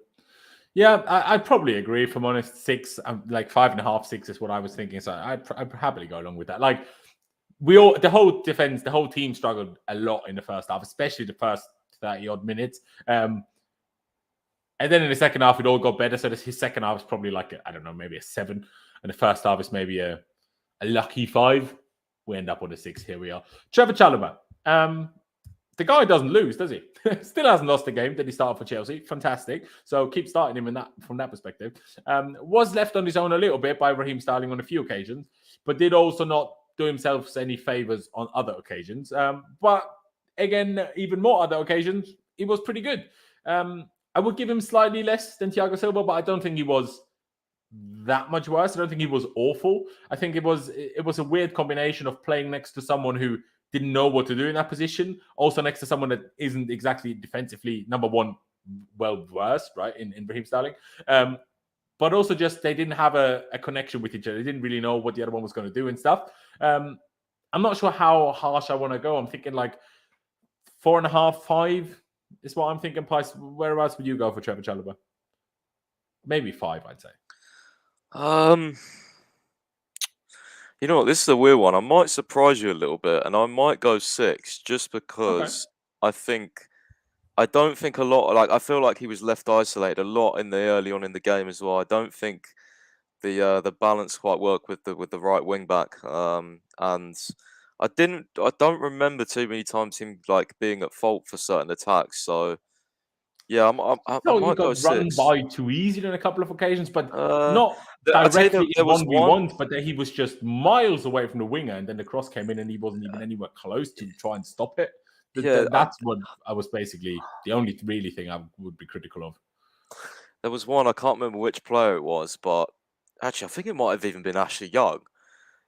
Yeah, I'd probably agree. If I'm honest, 6, like 5.5, 6 is what I was thinking. So I'd happily go along with that. Like the whole defense, the whole team struggled a lot in the first half, especially the first 30 odd minutes. And then in the second half, it all got better. So his second half is probably like, I don't know, maybe a 7. And the first half is maybe a lucky 5. We end up on a 6. Here we are. Trevor Chalobah. The guy doesn't lose, does he? Still hasn't lost a game that he started for Chelsea. Fantastic. So keep starting him from that perspective. Was left on his own a little bit by Raheem Sterling on a few occasions, but did also not do himself any favours on other occasions. But again, even more other occasions, he was pretty good. I would give him slightly less than Thiago Silva, but I don't think he was that much worse. I don't think he was awful. I think it was a weird combination of playing next to someone who didn't know what to do in that position, also next to someone that isn't exactly defensively number one well versed, right, in Raheem Sterling. But also just they didn't have a connection with each other. They didn't really know what the other one was going to do and stuff. I'm not sure how harsh I want to go. I'm thinking like 4.5, 5 is what I'm thinking. Price. Whereabouts would you go for Trevor Chalobah? Maybe 5, I'd say. You know what? This is a weird one. I might surprise you a little bit, and I might go 6 just because I don't think a lot. Like I feel like he was left isolated a lot early on in the game as well. I don't think the balance quite worked with the right wing back. And I don't remember too many times him like being at fault for certain attacks. So yeah, I So he might go got run 6. by too easy on a couple of occasions, but Uh, not I tell you, directly there in was one. 1v1s, but he was just miles away from the winger, and then the cross came in, and he wasn't even anywhere close to try and stop it. Yeah, That's what I was basically the only really thing I would be critical of. there was one. I can't remember which player it was, but actually, I think it might have even been Ashley Young.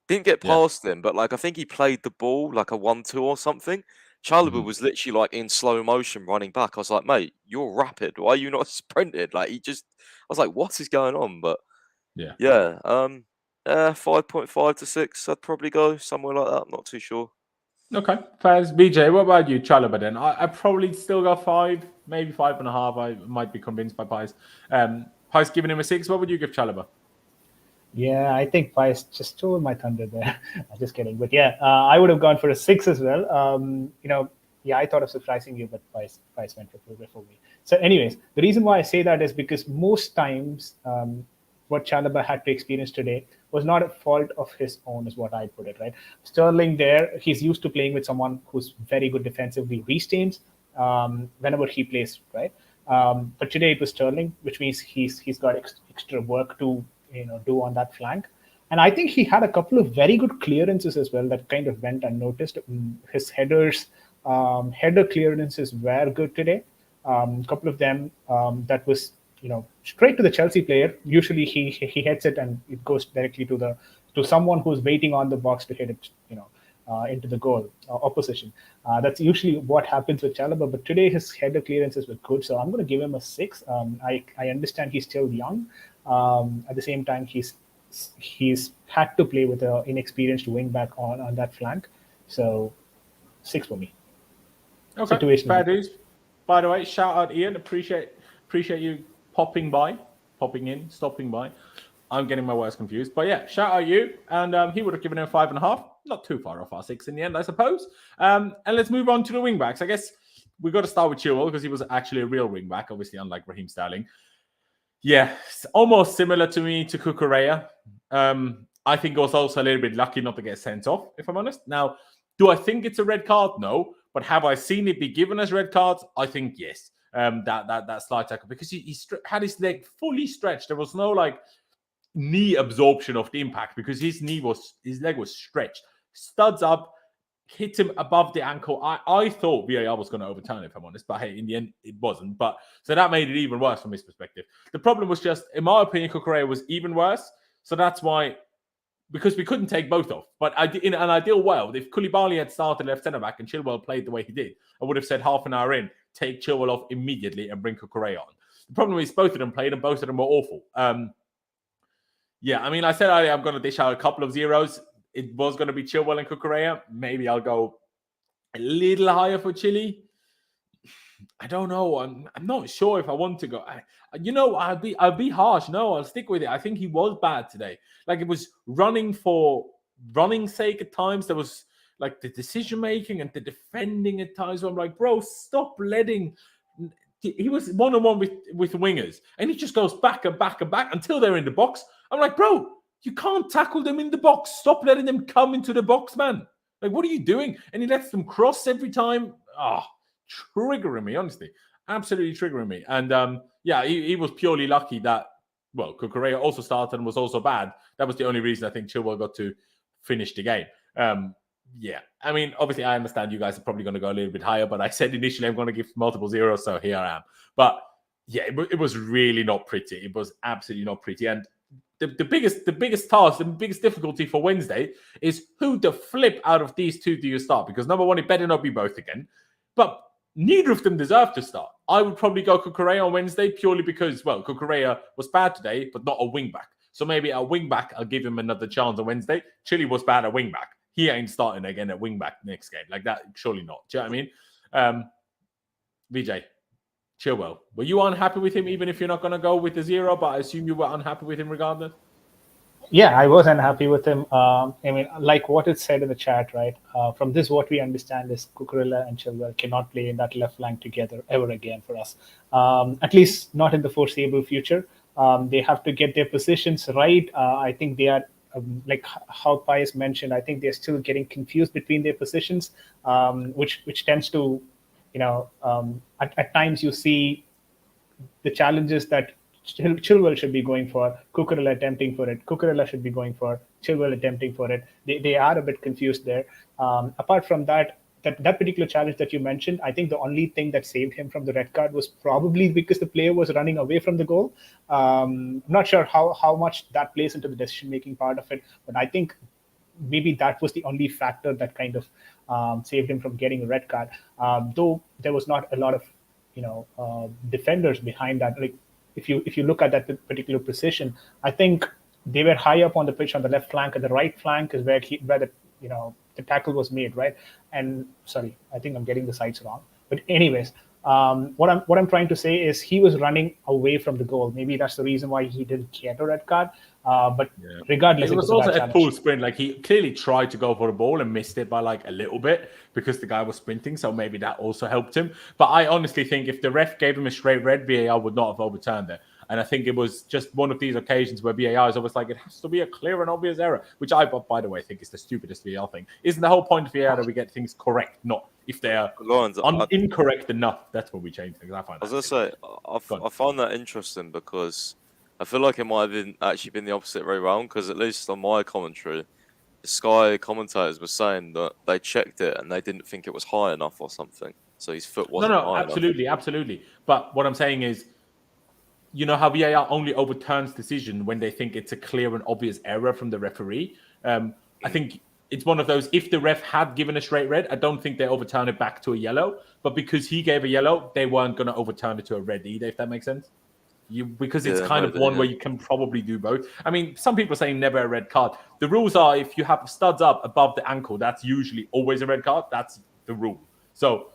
Didn't get Yeah. past him, but like I think he played the ball like a 1-2 or something. Chalobah was literally like in slow motion running back. I was like, mate, you're rapid. Why are you not sprinted? Like I was like, what is going on? But yeah. 5.5 to 6. I'd probably go somewhere like that. I'm not too sure. Okay, Faz, BJ, what about you, Chalobah? Then I probably still got 5, maybe 5.5. I might be convinced by Pies. Pies giving him a 6. What would you give Chalobah? Yeah, I think Pies just stole my thunder there. I'm just kidding. But yeah, I would have gone for a 6 as well. I thought of surprising you, but Pies went for me. So anyways, the reason why I say that is because most times what Chalobah had to experience today was not a fault of his own, is what I put it, right? Sterling there, he's used to playing with someone who's very good defensively, restains whenever he plays, right? But today it was Sterling, which means he's got extra work to do on that flank. And I think he had a couple of very good clearances as well that kind of went unnoticed. His header clearances were good today. A couple of them that was straight to the Chelsea player. Usually he hits it and it goes directly to someone who's waiting on the box to hit it into the goal opposition. That's usually what happens with Chalobah, but today his header clearances were good, so I'm going to give him a 6. I understand he's still young. At the same time, he's had to play with an inexperienced wing back on that flank, so 6 for me. Okay, fair dues. By the way, shout out Ian. Appreciate you popping in, stopping by. I'm getting my words confused, but yeah, shout out you. And he would have given him 5.5. Not too far off our 6 in the end, I suppose. And let's move on to the wing backs. I guess we got to start with Chilwell because he was actually a real wing back, obviously, unlike Raheem Sterling. Yeah, it's almost similar to me to Cucurella. I think it was also a little bit lucky not to get sent off, if I'm honest. Now, do I think it's a red card? No. But have I seen it be given as red cards? I think yes. That slide tackle, because he had his leg fully stretched. There was no knee absorption of the impact because his leg was stretched. Studs up, hit him above the ankle. I thought VAR was going to overturn it, if I'm honest, but hey, in the end, it wasn't. But so that made it even worse from his perspective. The problem was just, in my opinion, Cucurella was even worse. So that's why, because we couldn't take both off. But in an ideal world, if Koulibaly had started left centre back and Chilwell played the way he did, I would have said half an hour in, take Chilwell off immediately and bring Cucurella on. The problem is both of them played and both of them were awful. Yeah, I mean, I said earlier I'm going to dish out a couple of zeros. It was going to be Chilwell and Cucurella. Maybe I'll go a little higher for Chile. I don't know. I'm not sure if I want to go. I'll be harsh. No, I'll stick with it. I think he was bad today. Like, it was running for running's sake at times. There was like the decision making and the defending at times where I'm like, bro, stop letting. He was one-on-one with wingers, and he just goes back and back and back until they're in the box. I'm like, bro, you can't tackle them in the box. Stop letting them come into the box, man. Like, what are you doing? And he lets them cross every time. Triggering me, honestly. Absolutely triggering me. And he was purely lucky that, well, Cucurella also started and was also bad. That was the only reason I think Chilwell got to finish the game. I mean, obviously, I understand you guys are probably going to go a little bit higher, but I said initially I'm going to give multiple zeros, so here I am. But yeah, it was really not pretty. It was absolutely not pretty. And the biggest task, the biggest difficulty for Wednesday is who the flip out of these two do you start? Because number one, it better not be both again. But neither of them deserve to start. I would probably go Cucurella on Wednesday purely because, well, Cucurella was bad today, but not a wing back. So maybe at wing back, I'll give him another chance on Wednesday. Chile was bad at wing back. He ain't starting again at wing back next game. Like that, surely not. Do you know what I mean? VJ, Chilwell, were you unhappy with him, even if you're not going to go with the zero, but I assume you were unhappy with him regardless? Yeah, I was unhappy with him. I mean, like what it said in the chat, right? From this, what we understand is Cucurella and Chilwell cannot play in that left flank together ever again for us. At least not in the foreseeable future. They have to get their positions right. I think they are like how Pius mentioned, I think they're still getting confused between their positions, which tends to, at times you see the challenges that Chilwell should be going for, Cucurella attempting for it, Cucurella should be going for, Chilwell attempting for it. They are a bit confused there. Apart from that particular challenge that you mentioned, I think the only thing that saved him from the red card was probably because the player was running away from the goal. I'm not sure how much that plays into the decision-making part of it, but I think maybe that was the only factor that kind of saved him from getting a red card. Though there was not a lot of defenders behind that. Like if you look at that particular position, I think they were high up on the pitch on the left flank, and the right flank is where the tackle was made, right? And sorry, I think I'm getting the sides wrong. But anyways, what I'm trying to say is he was running away from the goal. Maybe that's the reason why he didn't get a red card. But regardless, it was also a full sprint. Like he clearly tried to go for the ball and missed it by like a little bit because the guy was sprinting. So maybe that also helped him. But I honestly think if the ref gave him a straight red, VAR would not have overturned it. And I think it was just one of these occasions where VAR is always like, it has to be a clear and obvious error, which I, by the way, think is the stupidest VAR thing. Isn't the whole point of VAR that we get things correct, not if they are Laurenz, incorrect enough? That's when we change things. I was going to say, I find that interesting because I feel like it might have actually been the opposite way around, because at least on my commentary, the Sky commentators were saying that they checked it and they didn't think it was high enough or something. So his foot wasn't high enough. Absolutely. But what I'm saying is, you know how VAR only overturns decision when they think it's a clear and obvious error from the referee. I think it's one of those, if the ref had given a straight red, I don't think they overturn it back to a yellow. But because he gave a yellow, they weren't going to overturn it to a red either, if that makes sense. Because it's kind of one where you can probably do both. I mean, some people are saying never a red card. The rules are if you have studs up above the ankle, that's usually always a red card. That's the rule. So,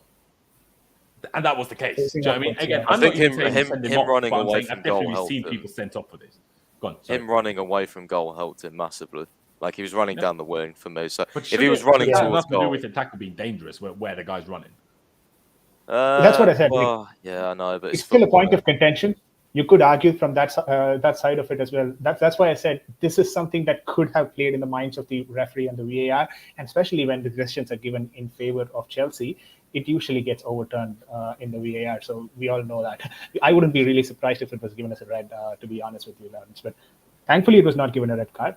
and that was the case. Do you know what I mean? Again, I think him running away from goal helped him. I've definitely seen people sent off for this. Go on, him running away from goal helped him massively. Like he was running down the wing for me. So but if he was running towards nothing goal, to do with the attacker being dangerous where the guy's running. That's what I said. Well, yeah, I know, but it's still a point of contention. You could argue from that side of it as well. That's why I said this is something that could have played in the minds of the referee and the VAR, and especially when the decisions are given in favor of Chelsea, it usually gets overturned in the VAR. So we all know that. I wouldn't be really surprised if it was given as a red, to be honest with you, Laurenz. But thankfully, it was not given a red card.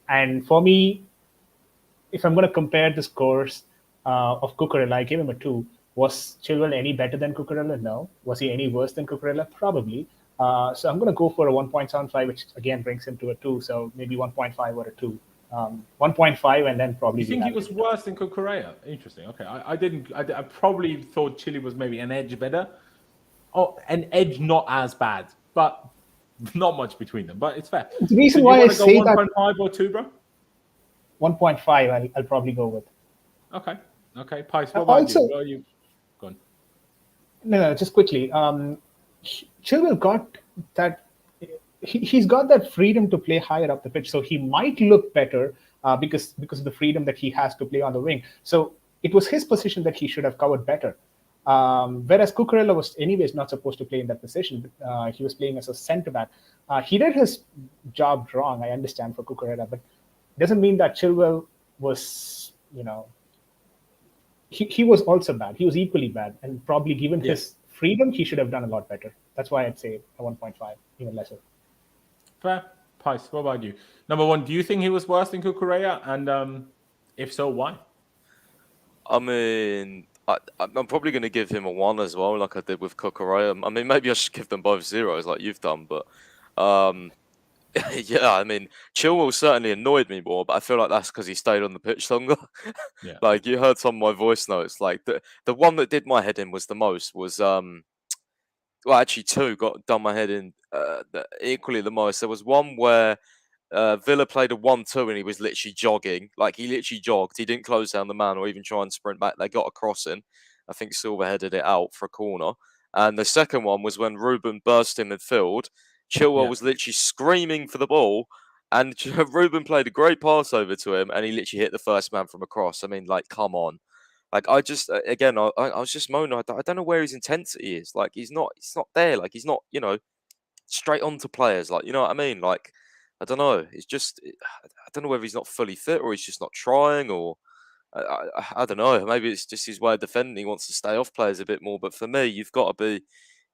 And for me, if I'm going to compare the scores of Cucurella, I gave him a 2. Was Chilwell any better than Cucurella? No. Was he any worse than Cucurella? Probably. So I'm going to go for a 1.75, which again brings him to a 2. So maybe 1.5 or a 2. 1.5 and then probably. You think he was worse than Cucurella? Interesting. Okay, I probably thought Chile was maybe an edge better. Oh, an edge not as bad, but not much between them. But it's fair. The reason why I say that 1.5 or 2, bro. 1.5. I'll probably go with. Okay. Pice, what about you? Where are you? Go on. No, just quickly. Chilwell got that. He's got that freedom to play higher up the pitch, so he might look better because of the freedom that he has to play on the wing. So it was his position that he should have covered better. Whereas Cucurella was anyways not supposed to play in that position. He was playing as a centre back. He did his job wrong, I understand, for Cucurella, but it doesn't mean that Chilwell was, he was also bad. He was equally bad, and probably given his freedom, he should have done a lot better. That's why I'd say a 1.5, even lesser. Fair. Pice, what about you? Number one, do you think he was worse than Cucurella? And if so, why? I mean, I'm probably going to give him a 1 as well, like I did with Cucurella. I mean, maybe I should give them both 0s like you've done, but yeah, I mean, Chilwell certainly annoyed me more, but I feel like that's because he stayed on the pitch longer. Yeah. Like you heard some of my voice notes. Like the one that did my head in was the most was well, actually 2 done my head in equally the most. There was one where Villa played a 1-2 and he was literally jogging. Like he literally jogged. He didn't close down the man or even try and sprint back. They got a crossing. I think Silva headed it out for a corner. And the second one was when Ruben burst in midfield. Chilwell was literally screaming for the ball, and Ruben played a great pass over to him, and he literally hit the first man from across. I mean, like, come on. Like, I just, again, I was just moaning. I don't know where his intensity is. Like, he's not there. Like, he's not, straight on to players. Like, you know what I mean? Like, I don't know. It's just I don't know whether he's not fully fit or he's just not trying, or I don't know. Maybe it's just his way of defending. He wants to stay off players a bit more. But for me, you've got to be,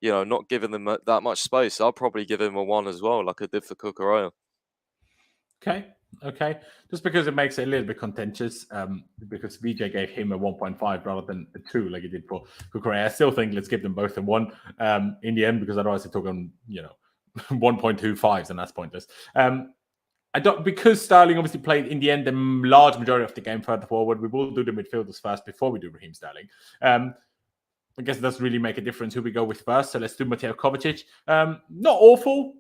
not giving them that much space. I'll probably give him a 1 as well, like I did for Cucurella. Okay. Just because it makes it a little bit contentious, because VJ gave him a 1.5 rather than a 2 like he did for Cucurella. I still think let's give them both a 1 in the end, because otherwise it took them, 1.25s, and that's pointless. Because Sterling obviously played in the end the large majority of the game further forward. We will do the midfielders first before we do Raheem Sterling. I guess it doesn't really make a difference who we go with first. So let's do Mateo Kovacic. Not awful,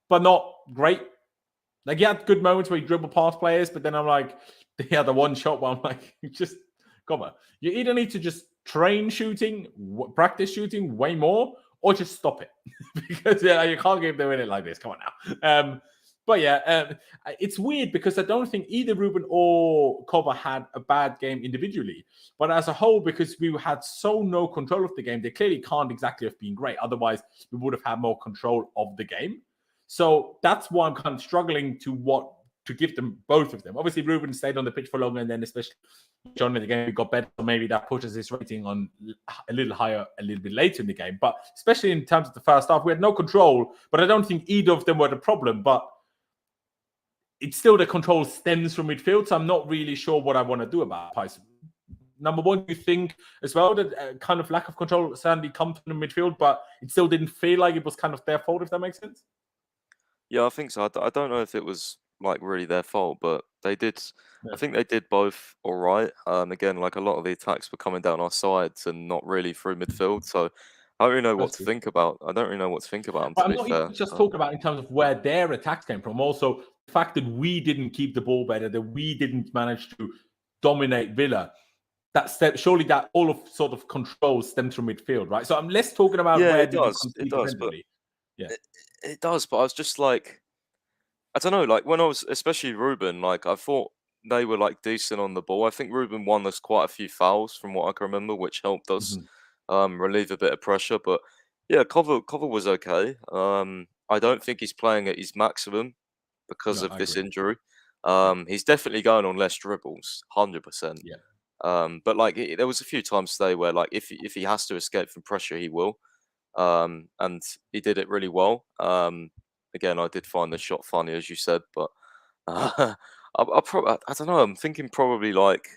but not great. Like, he had good moments where he dribbled past players, but then I'm like, he had the one shot where I'm like, just, come on. You either need to just train shooting, practice shooting way more, or just stop it. Because you can't give them in it like this. Come on now. It's weird because I don't think either Ruben or Kova had a bad game individually. But as a whole, because we had no control of the game, they clearly can't exactly have been great. Otherwise, we would have had more control of the game. So that's why I'm kind of struggling to give them, both of them. Obviously, Ruben stayed on the pitch for longer, and then especially John in the game, we got better. So maybe that pushes his rating on a little higher a little bit later in the game. But especially in terms of the first half, we had no control. But I don't think either of them were the problem. But it's still the control stems from midfield. So I'm not really sure what I want to do about it. Number one, you think as well that kind of lack of control certainly comes from the midfield, but it still didn't feel like it was kind of their fault, if that makes sense? Yeah, I think so. I don't know if it was like really their fault, but they did. I think they did both all right. Again, like a lot of the attacks were coming down our sides and not really through midfield. So I don't really know what to think about. I don't really know what to think about them, But to I'm be not fair. even just talking about in terms of where their attacks came from. Also, the fact that we didn't keep the ball better, that we didn't manage to dominate Villa. Surely that all of sort of control stems from midfield, right? So I'm less talking about Yeah, where it did we does. It concede does, but defensively. Yeah. it does. But I was just like, I don't know. Like when I was, especially Ruben, like I thought they were like decent on the ball. I think Ruben won us quite a few fouls from what I can remember, which helped us relieve a bit of pressure. But yeah, Cover was okay. I don't think he's playing at his maximum because No, of I this agree. injury. He's definitely going on less dribbles, 100%. Yeah. But like there was a few times today where like if he has to escape from pressure, he will. And he did it really well. Again, I did find the shot funny, as you said, but I don't know. I'm thinking probably like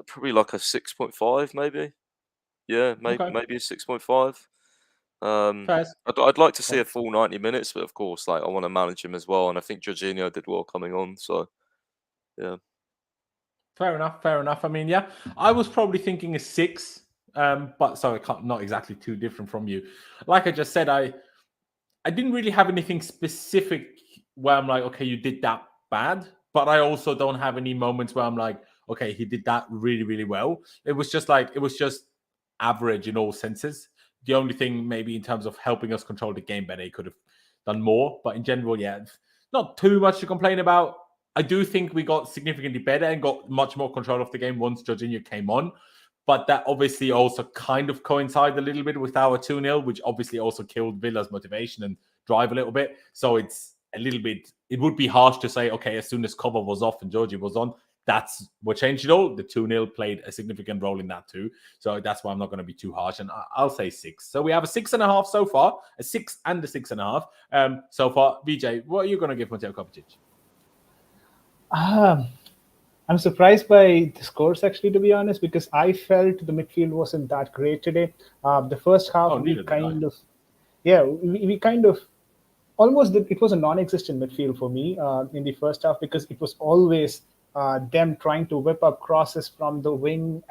probably like a 6.5, maybe. Yeah, Okay. maybe a 6.5. Fair. I'd like to see a full 90 minutes, but of course, like I want to manage him as well, and I think Jorginho did well coming on. So yeah. Fair enough. I mean, yeah, I was probably thinking a 6, but so not exactly too different from you. Like I just said, I didn't really have anything specific where I'm like, okay, you did that bad, but I also don't have any moments where I'm like, okay, he did that really, really well. It was just average in all senses. The only thing maybe in terms of helping us control the game better, he could have done more. But in general, yeah, not too much to complain about. I do think we got significantly better and got much more control of the game once Jorginho came on. But that obviously also kind of coincided a little bit with our 2-0, which obviously also killed Villa's motivation and drive a little bit. So it's a little bit, it would be harsh to say, okay, as soon as Cover was off and Georgie was on, that's what changed it all. The 2-0 played a significant role in that too. So that's why I'm not going to be too harsh. And I'll say 6. So we have a 6.5 so far, a 6 and a 6.5 so far. VJ, what are you going to give Mateo Kovacic? I'm surprised by the scores, actually, to be honest, because I felt the midfield wasn't that great today. The first half, we kind of almost it was a non-existent midfield for me in the first half, because it was always them trying to whip up crosses from the wing,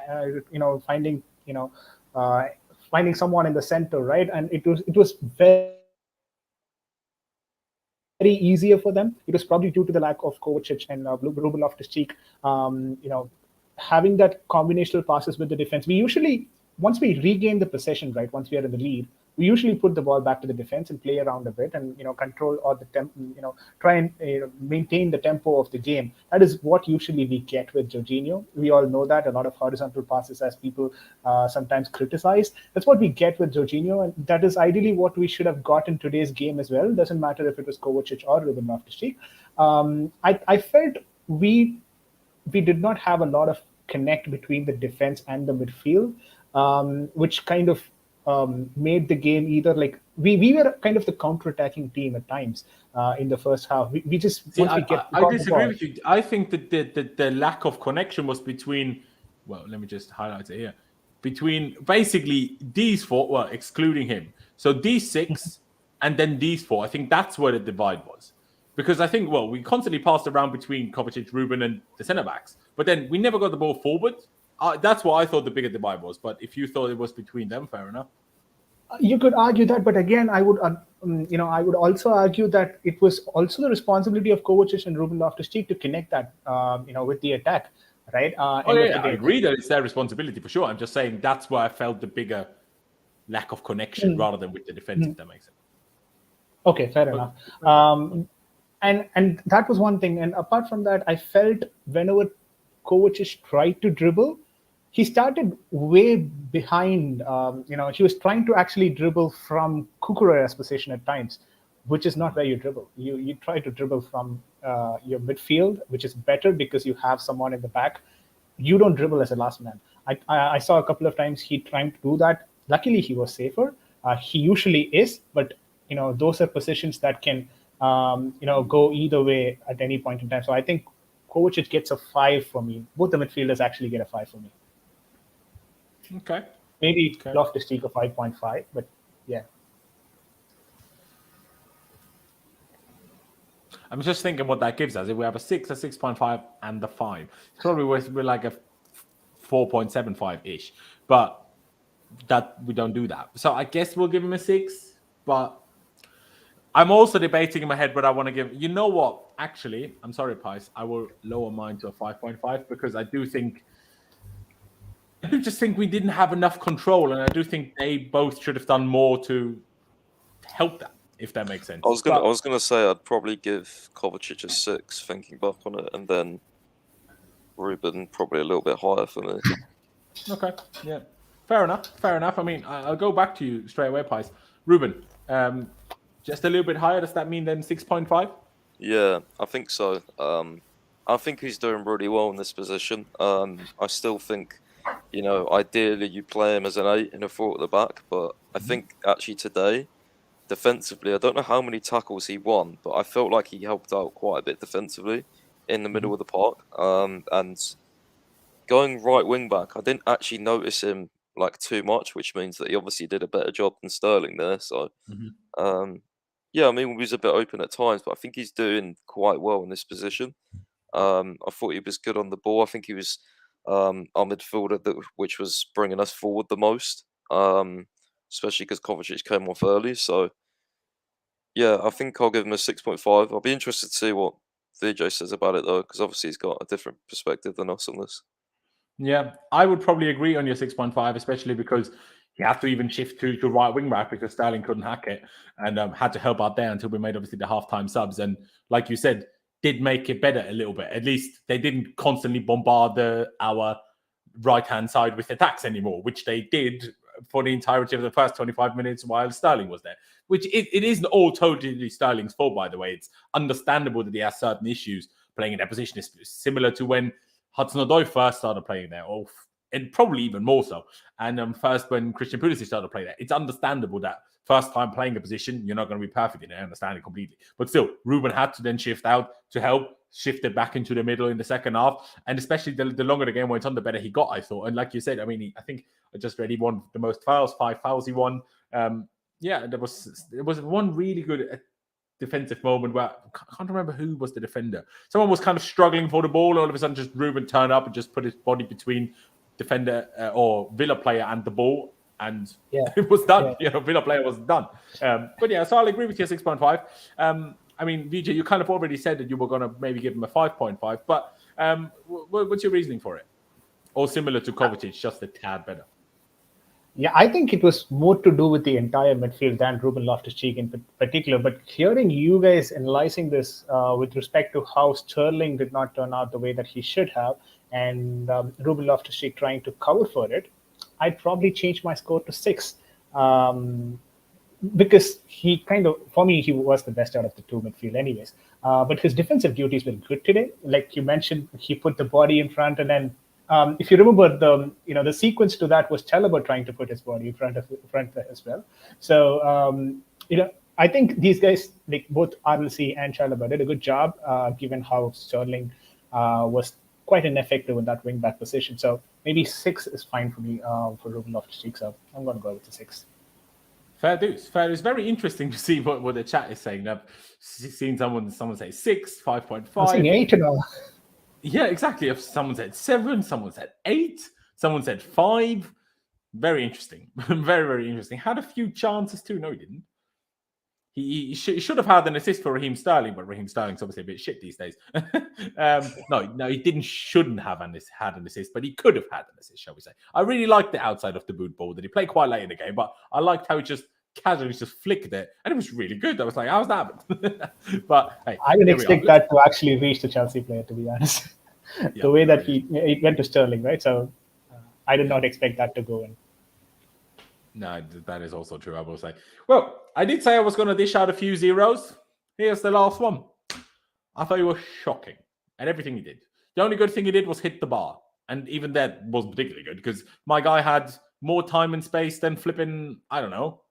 finding someone in the center, right? And it was very easier for them. It was probably due to the lack of Kovacic and Ruben Loftus-Cheek, having that combinational passes with the defense. We usually, once we regain the possession, right, once we are in the lead, we usually put the ball back to the defense and play around a bit and control or try and maintain the tempo of the game. That is what usually we get with Jorginho. We all know that a lot of horizontal passes, as people sometimes criticize. That's what we get with Jorginho, and that is ideally what we should have got in today's game as well. Doesn't matter if it was Kovacic or Ruben Loftus-Cheek. I felt we did not have a lot of connect between the defense and the midfield, which kind of made the game either like we were kind of the counter-attacking team at times in the first half. We just I disagree with you. I think that the lack of connection was between. Well, let me just highlight it here. Between basically these four, well, excluding him. So these six and then these four. I think that's where the divide was. Because I think, well, we constantly passed around between Kovacic, Ruben, and the centre-backs. But then we never got the ball forward. That's what I thought the bigger divide was. But if you thought it was between them, fair enough. You could argue that, but again, I would also argue that it was also the responsibility of Kovacic and Ruben Loftus-Cheek to connect that, with the attack, right? I agree that it's their responsibility for sure. I'm just saying that's where I felt the bigger lack of connection rather than with the defense, if that makes sense. Okay, fair enough. And that was one thing. And apart from that, I felt whenever Kovacic tried to dribble, he started way behind. He was trying to actually dribble from Cucurella's position at times, which is not where you dribble. You try to dribble from your midfield, which is better because you have someone in the back. You don't dribble as a last man. I saw a couple of times he trying to do that. Luckily, he was safer. He usually is, but those are positions that can go either way at any point in time. So I think Kovacic gets a 5 for me. Both the midfielders actually get a 5 for me. Okay. Maybe Loftus-Cheek a 5.5, but yeah. I'm just thinking what that gives us. If we have a 6, a 6.5, and the 5, probably we're like a 4.75-ish. But that we don't do that. So I guess we'll give him a 6, but I'm also debating in my head, but I want to give. You know what? Actually, I'm sorry, Pies. I will lower mine to a 5.5 because I do just think we didn't have enough control, and I do think they both should have done more to help that, if that makes sense. I was gonna say I'd probably give Kovacic a 6, thinking back on it, and then Ruben probably a little bit higher for me. Okay, yeah, fair enough. I mean, I'll go back to you straight away, Pies. Ruben, just a little bit higher. Does that mean then 6.5? Yeah, I think so. I think he's doing really well in this position. I still think, ideally you play him as an 8 and a 4 at the back, but I think actually today, defensively, I don't know how many tackles he won, but I felt like he helped out quite a bit defensively in the middle of the park. And going right wing back, I didn't actually notice him like too much, which means that he obviously did a better job than Sterling there. So, yeah, I mean, he was a bit open at times, but I think he's doing quite well in this position. I thought he was good on the ball. I think he was our midfielder, which was bringing us forward the most, especially because Kovacic came off early. So, yeah, I think I'll give him a 6.5. I'll be interested to see what VJ says about it, though, because obviously he's got a different perspective than us on this. Yeah, I would probably agree on your 6.5, especially because you have to even shift to right wing back because Sterling couldn't hack it and had to help out there until we made obviously the halftime subs. And like you said, did make it better a little bit. At least they didn't constantly bombard our right-hand side with attacks anymore, which they did for the entirety of the first 25 minutes while Sterling was there. Which it isn't all totally Sterling's fault, by the way. It's understandable that he has certain issues playing in that position. It's similar to when Hudson-Odoi first started playing there, and probably even more so. And first when Christian Pulisic started playing there, it's understandable that first time playing a position, you're not going to be perfect in it. I understand it completely. But still, Ruben had to then shift out to help, shifted back into the middle in the second half. And especially the longer the game went on, the better he got, I thought. And like you said, I mean, I think I just read he won the most fouls, 5 fouls he won. Yeah, there was one really good defensive moment where I can't remember who was the defender. Someone was kind of struggling for the ball. All of a sudden, just Ruben turned up and just put his body between defender or Villa player and the ball, and it was done. Yeah. Villa player was done. But yeah, so I'll agree with you 6.5. I mean, VJ, you kind of already said that you were going to maybe give him a 5.5, but what's your reasoning for it? Or similar to Kovacic, just a tad better? Yeah, I think it was more to do with the entire midfield than Ruben Loftus-Cheek in particular. But hearing you guys analyzing this with respect to how Sterling did not turn out the way that he should have, and Ruben Loftus-Cheek trying to cover for it, I'd probably change my score to 6. Because he kind of, for me, he was the best out of the two midfield anyways. But his defensive duties were good today. Like you mentioned, he put the body in front, and then if you remember the sequence to that was Chalobah trying to put his body in front as well. So I think these guys, like both RLC and Chalobah, did a good job given how Sterling was quite ineffective in that wing back position. So maybe 6 is fine for me for Ruben Loftus-Cheek. So I'm going to go with the 6. Fair dues. Fair. It's very interesting to see what the chat is saying. I've seen someone say 6, 5.5. I'm saying 8 and all. Yeah, exactly. If someone said 7, someone said 8, someone said 5. Very interesting. Very, very interesting. Had a few chances too. No, he didn't. He should have had an assist for Raheem Sterling, but Raheem Sterling's obviously a bit shit these days. No, he shouldn't have had an assist, but he could have had an assist, shall we say. I really liked the outside of the boot ball that he played quite late in the game, but I liked how he just casually just flicked it, and it was really good. I was like, how's that? But hey, I didn't expect that to actually reach the Chelsea player, to be honest. The way that he went to Sterling, right? So I did not expect that to go in. No, that is also true, I will say. Well, I did say I was going to dish out a few zeros. Here's the last one. I thought he was shocking at everything he did. The only good thing he did was hit the bar. And even that wasn't particularly good because my guy had more time and space than flipping, I don't know.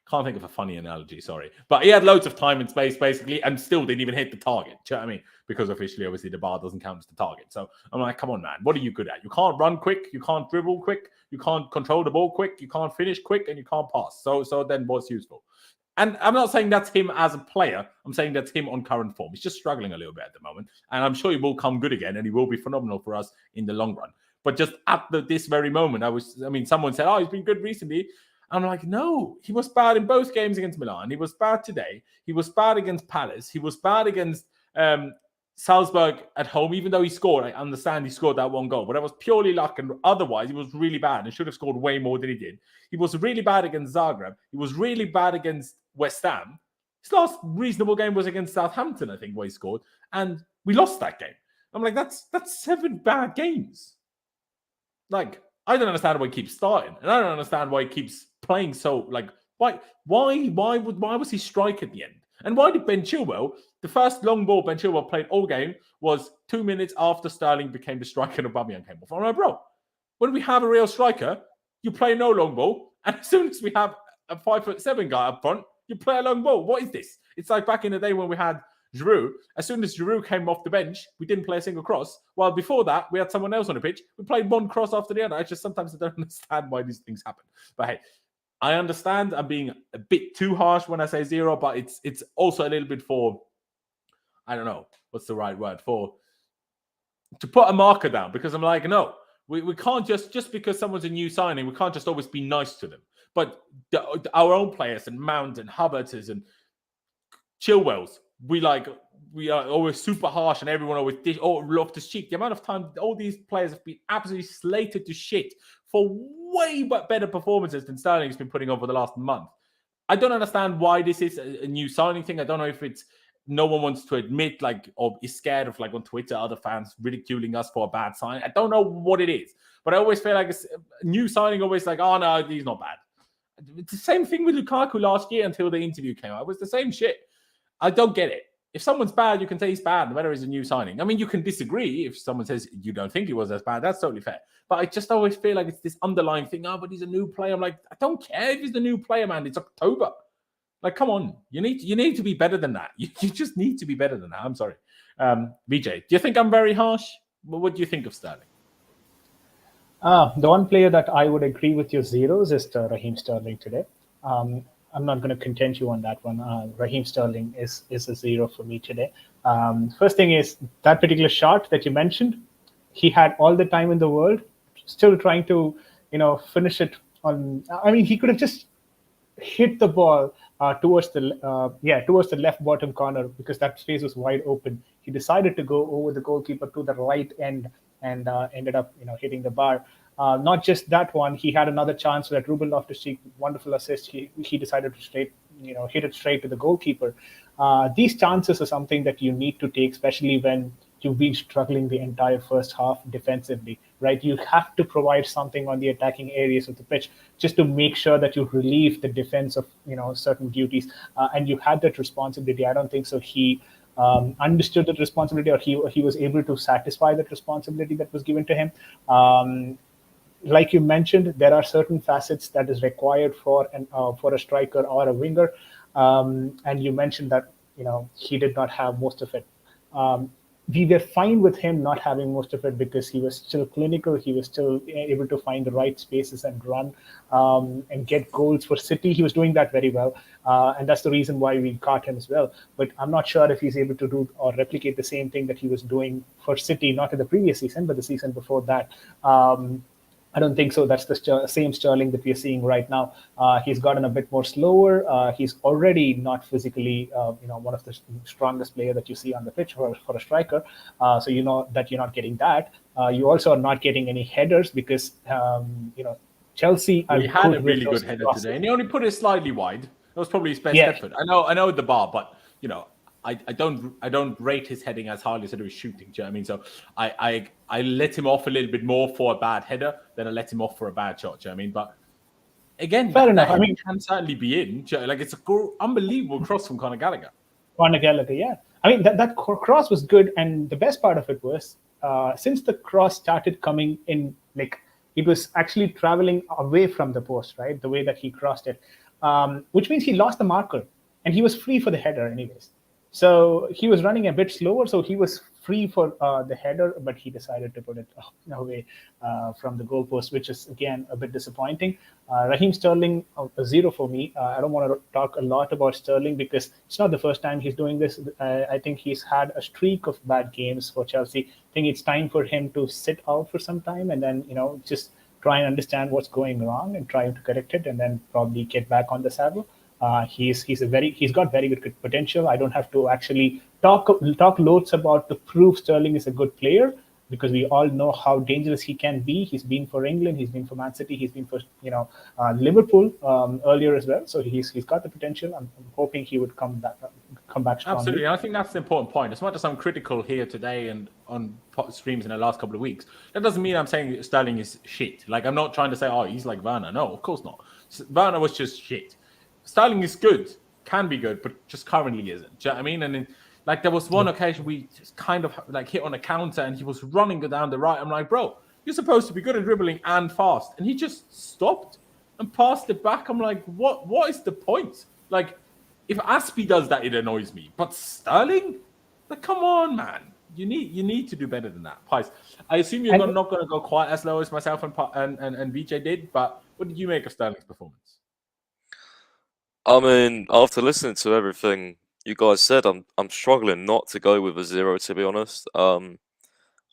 Can't think of a funny analogy, sorry. But he had loads of time and space, basically, and still didn't even hit the target. Do you know what I mean? Because officially, obviously, the bar doesn't count as the target. So I'm like, come on, man. What are you good at? You can't run quick. You can't dribble quick. You can't control the ball quick. You can't finish quick. And you can't pass. So then what's useful? And I'm not saying that's him as a player. I'm saying that's him on current form. He's just struggling a little bit at the moment. And I'm sure he will come good again. And he will be phenomenal for us in the long run. But just at this very moment, someone said, oh, he's been good recently. I'm like, no, he was bad in both games against Milan. He was bad today. He was bad against Palace. He was bad against Salzburg at home, even though he scored. I understand he scored that one goal, but that was purely luck. And otherwise, he was really bad and should have scored way more than he did. He was really bad against Zagreb. He was really bad against West Ham. His last reasonable game was against Southampton, I think, where he scored. And we lost that game. I'm like, that's 7 bad games. Like, I don't understand why he keeps starting. And I don't understand why he keeps playing so, like, why was he strike at the end? And why did Ben Chilwell, the first long ball Ben Chilwell played all game was 2 minutes after Sterling became the striker and Aubameyang came off. I'm like, bro, when we have a real striker, you play no long ball. And as soon as we have a 5'7" guy up front, you play a long ball. What is this? It's like back in the day when we had Giroud. As soon as Giroud came off the bench, we didn't play a single cross. While before that, we had someone else on the pitch. We played one cross after the other. Sometimes I don't understand why these things happen. But hey, I understand I'm being a bit too harsh when I say 0, but it's also a little bit for, I don't know, what's the right word for, to put a marker down, because I'm like, no, we can't just because someone's a new signing, we can't just always be nice to them. But our own players and Mount and Havertz and Chilwells, we are always super harsh, and everyone always love to cheat. The amount of time all these players have been absolutely slated to shit for way better performances than Sterling has been putting over the last month. I don't understand why this is a new signing thing. I don't know if it's no one wants to admit, or is scared of, on Twitter, other fans ridiculing us for a bad sign. I don't know what it is, but I always feel like a new signing always like, oh no, he's not bad. It's the same thing with Lukaku last year until the interview came out. It was the same shit. I don't get it. If someone's bad, you can say he's bad, no matter he's a new signing. I mean, you can disagree. If someone says you don't think he was as bad, that's totally fair. But I just always feel like it's this underlying thing. Oh, but he's a new player. I'm like, I don't care if he's the new player, man. It's October. Like, come on. You need to be better than that. You just need to be better than that. I'm sorry. Vijay, do you think I'm very harsh? What do you think of Sterling? The one player that I would agree with your zeros is Raheem Sterling today. I'm not going to contend you on that one. Raheem Sterling is a 0 for me today. First thing is that particular shot that you mentioned. He had all the time in the world, still trying to, finish it on. I mean, he could have just hit the ball towards the left bottom corner because that space was wide open. He decided to go over the goalkeeper to the right end and ended up, hitting the bar. Not just that one, he had another chance that Ruben Loftus-Cheek, wonderful assist. He decided to hit it straight to the goalkeeper. These chances are something that you need to take, especially when you've been struggling the entire first half defensively, right? You have to provide something on the attacking areas of the pitch just to make sure that you relieve the defense of certain duties, and you had that responsibility. I don't think so. He understood that responsibility, or he was able to satisfy that responsibility that was given to him. Like you mentioned, there are certain facets that is required for a striker or a winger, and you mentioned that he did not have most of it. We were fine with him not having most of it because he was still clinical. He was still able to find the right spaces and run and get goals for City. He was doing that very well, and that's the reason why we caught him as well. But I'm not sure if he's able to do or replicate the same thing that he was doing for City, not in the previous season, but the season before that. I don't think so. That's the same Sterling that we are seeing right now. He's gotten a bit more slower. He's already not physically, one of the strongest player that you see on the pitch for a striker. So you know that you're not getting that. You also are not getting any headers because Chelsea. He had a really good header today, and he only put it slightly wide. That was probably his best effort. I know the bar, but I don't rate his heading as highly as I do his shooting. Do you know what I mean? So I let him off a little bit more for a bad header than I let him off for a bad shot. Do you know what I mean? But again, fair enough. I mean, can certainly be in. Like it's an unbelievable cross from Conor Gallagher. Yeah. I mean that cross was good, and the best part of it was since the cross started coming in, like it was actually traveling away from the post, right? The way that he crossed it, which means he lost the marker, and he was free for the header anyways. So he was running a bit slower, so he was free for the header, but he decided to put it away from the goalpost, which is, again, a bit disappointing. Raheem Sterling, a 0 for me. I don't want to talk a lot about Sterling because it's not the first time he's doing this. I think he's had a streak of bad games for Chelsea. I think it's time for him to sit out for some time and then, just try and understand what's going wrong and try to correct it and then probably get back on the saddle. He's got very good potential. I don't have to actually talk loads about the proof Sterling is a good player because we all know how dangerous he can be. He's been for England, he's been for Man City, he's been for Liverpool earlier as well. So he's got the potential. I'm hoping he would come back strongly. Absolutely, I think that's the important point. As much as I'm critical here today and on streams in the last couple of weeks, that doesn't mean I'm saying Sterling is shit. Like I'm not trying to say, oh, he's like Werner. No, of course not. Werner was just shit. Sterling is good, can be good, but just currently isn't. Do you know what I mean? And then, like, there was one occasion we just kind of like hit on a counter and he was running down the right. I'm like, bro, you're supposed to be good at dribbling and fast. And he just stopped and passed it back. I'm like, what is the point? Like, if Aspie does that, it annoys me. But Sterling? Like, come on, man. You need to do better than that. Pies. I assume you're not going to go quite as low as myself and VJ did, but what did you make of Sterling's performance? I mean, after listening to everything you guys said, I'm struggling not to go with a 0, to be honest. I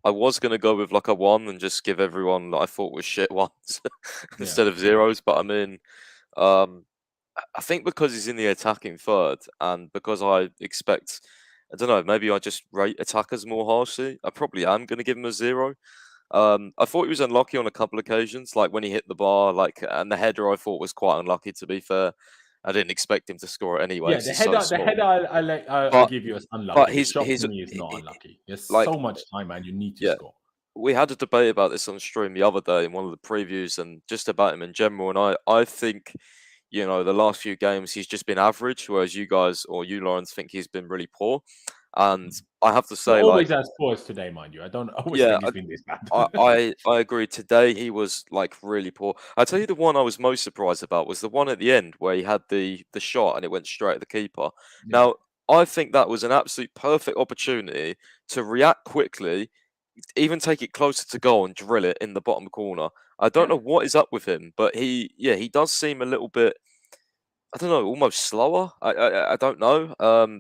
was going to go with like a 1 and just give everyone that I thought was shit ones instead of 0s. But I mean, I think because he's in the attacking third and because I expect, I don't know, maybe I just rate attackers more harshly. I probably am going to give him a 0. I thought he was unlucky on a couple of occasions, like when he hit the bar, and the header I thought was quite unlucky, to be fair. I didn't expect him to score it anyway. Yeah, the header I'll give you as unlucky. But his shot to me is not unlucky. There's like, so much time, man. You need to score. We had a debate about this on stream the other day in one of the previews and just about him in general. And I think, the last few games he's just been average, whereas you guys or you, Laurenz, think he's been really poor. And I have to say, always as poor as today, mind you. I don't always think he's been this bad. I agree. Today he was like really poor. I tell you, the one I was most surprised about was the one at the end where he had the shot and it went straight at the keeper. Yeah. Now I think that was an absolute perfect opportunity to react quickly, even take it closer to goal and drill it in the bottom corner. I don't know what is up with him, but he does seem a little bit, I don't know, almost slower. I don't know.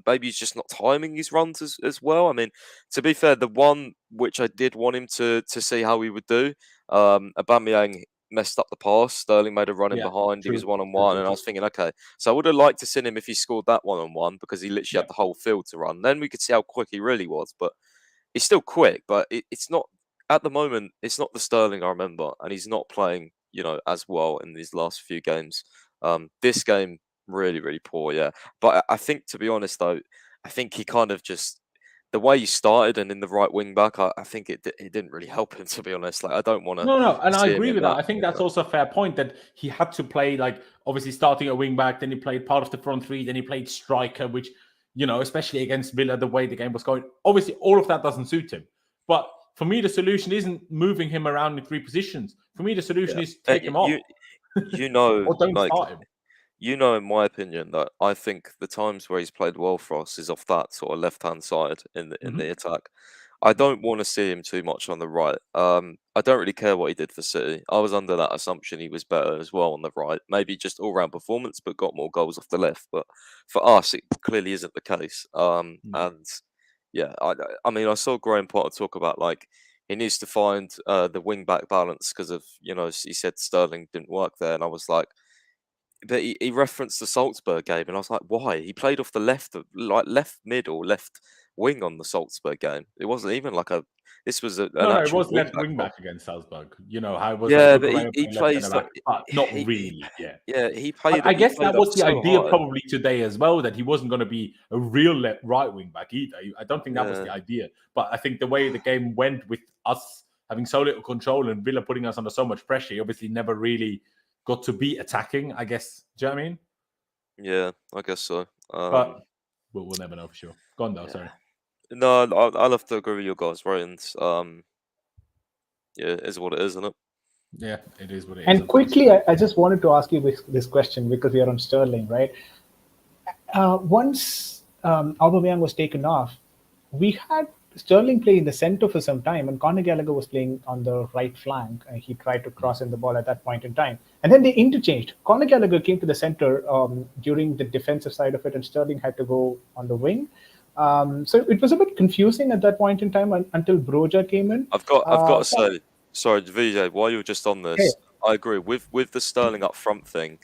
Maybe he's just not timing his runs as well. I mean, to be fair, the one which I did want him to see how he would do, Aubameyang messed up the pass. Sterling made a run in behind. True, he was 1-on-1, and I was thinking, okay, so I would have liked to see him if he scored that 1-on-1 because he literally had the whole field to run. Then we could see how quick he really was. But he's still quick, but it's not at the moment, it's not the Sterling I remember, and he's not playing, as well in these last few games. This game, really, really poor, yeah. But I think, to be honest, though, I think he kind of just the way he started and in the right wing back, I think it didn't really help him, to be honest. Like, I don't want to No, and I see him agree in with that. that. I think that's also a fair point that he had to play, like, obviously starting at wing back, then he played part of the front three, then he played striker, which, especially against Villa, the way the game was going, obviously all of that doesn't suit him. But for me, the solution isn't moving him around in three positions. For me, the solution is take him off. Or don't Like, start him. in my opinion, that I think the times where he's played well for us is off that sort of left-hand side in the attack. I don't want to see him too much on the right. I don't really care what he did for City. I was under that assumption he was better as well on the right. Maybe just all-round performance, but got more goals off the left. But for us, it clearly isn't the case. And yeah, I mean, I saw Graham Potter talk about, like, he needs to find the wing-back balance because of, he said Sterling didn't work there. And I was like, but he referenced the Salzburg game, and I was like, why? He played off the left, like left mid or left wing on the Salzburg game. It wasn't even like this was an No, it actual was left wing wing back. back against Salzburg. How it was like Yeah, but Cucurella he playing left plays centre back, like but not he, really, yeah. yeah, he played. I He guess played that up was the so idea high. probably today as well, that he wasn't going to be a real right wing back either. I don't think that was the idea. But I think the way the game went with us having so little control and Villa putting us under so much pressure, he obviously never really got to be attacking, I guess. Do you know what I mean? Yeah, I guess so. But we'll never know for sure. Go on though, sorry. No, I'll have to agree with your guys' ratings. Yeah, it is what it is, isn't it? Yeah, it is what it is. And quickly, I just wanted to ask you this question because we are on Sterling, right? Once Aubameyang was taken off, we had Sterling play in the center for some time, and Conor Gallagher was playing on the right flank. And he tried to cross in the ball at that point in time. And then they interchanged. Conor Gallagher came to the center during the defensive side of it, and Sterling had to go on the wing. So it was a bit confusing at that point in time until Broja came in. I've got to say, sorry, VJ, while you were just on this, I agree with the Sterling up front thing.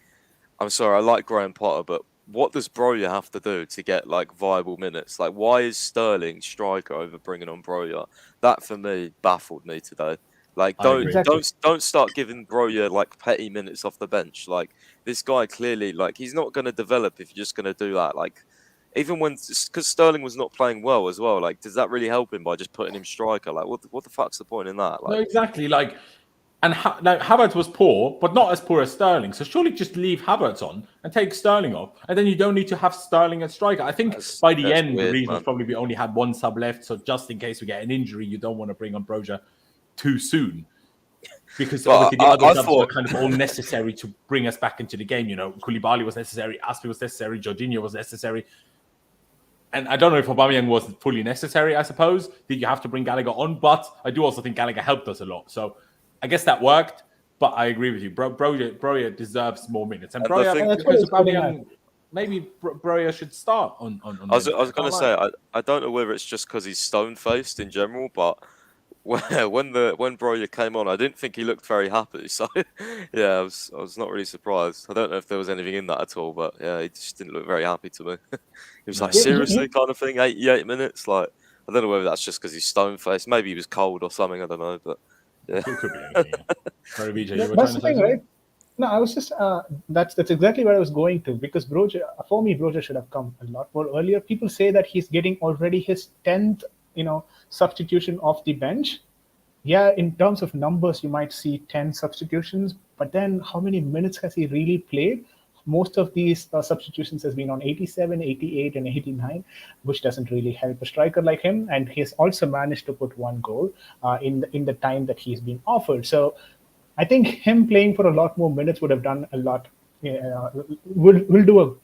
I'm sorry, I like Graham Potter, but what does Broja have to do to get like viable minutes? Like, why is Sterling striker over bringing on Broja? That for me baffled me today. Like, don't start giving Broja like petty minutes off the bench. Like, this guy clearly, like, he's not going to develop if you're just going to do that. Like, even because Sterling was not playing well as well. Like, does that really help him by just putting him striker? Like, what the fuck's the point in that? Like, no, exactly. Like, and Havertz was poor, but not as poor as Sterling. So surely just leave Havertz on and take Sterling off, and then you don't need to have Sterling at striker. I think by the end, the reason was probably we only had one sub left. So just in case we get an injury, you don't want to bring on Broja too soon. Because obviously the other subs were kind of all necessary to bring us back into the game. Koulibaly was necessary, Aspi was necessary, Jorginho was necessary. And I don't know if Aubameyang was fully necessary, I suppose. Did you have to bring Gallagher on? But I do also think Gallagher helped us a lot. So I guess that worked. But I agree with you. Broja deserves more minutes. And Broja, because Aubameyang, maybe Broja should start on I was going to say, I don't know whether it's just because he's stone-faced in general, but when Broja came on, I didn't think he looked very happy. So yeah, I was not really surprised. I don't know if there was anything in that at all, but yeah, he just didn't look very happy to me. He was like, seriously, kind of thing, 88 minutes. Like, I don't know whether that's just because he's stone-faced. Maybe he was cold or something. I don't know, but yeah. It could be anything. Sorry, VJ, you were That's trying to the thing, say right? No, I was just that's exactly where I was going to, because Broja should have come a lot more earlier. People say that he's getting already his 10th, substitution off the bench. Yeah, in terms of numbers, you might see 10 substitutions, but then how many minutes has he really played? Most of these substitutions has been on 87, 88, and 89, which doesn't really help a striker like him. And he's also managed to put one goal in the time that he's been offered. So I think him playing for a lot more minutes would have done a lot, will do a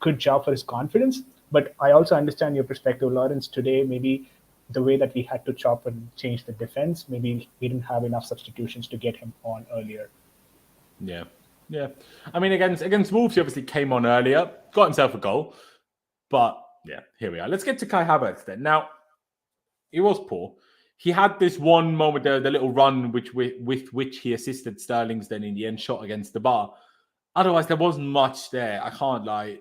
good job for his confidence. But I also understand your perspective, Laurenz. Today, maybe the way that we had to chop and change the defense, maybe we didn't have enough substitutions to get him on earlier. Yeah. I mean, against Wolves, he obviously came on earlier, got himself a goal. But yeah, here we are. Let's get to Kai Havertz then. Now, he was poor. He had this one moment there, the little run with which he assisted Sterling's then in the end shot against the bar. Otherwise, there wasn't much there. I can't lie.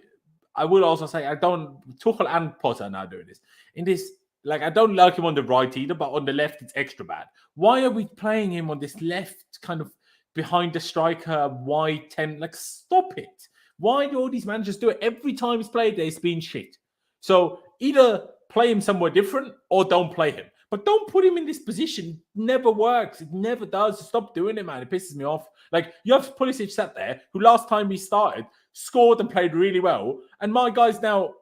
I will also say, Tuchel and Potter are now doing this. In this Like, I don't like him on the right either, but on the left, it's extra bad. Why are we playing him on this left, kind of behind the striker, wide 10? Like, stop it. Why do all these managers do it? Every time he's played there, it's been shit. So either play him somewhere different or don't play him. But don't put him in this position. It never works. It never does. Stop doing it, man. It pisses me off. Like, you have Pulisic sat there, who last time he started, scored and played really well. And my guy's now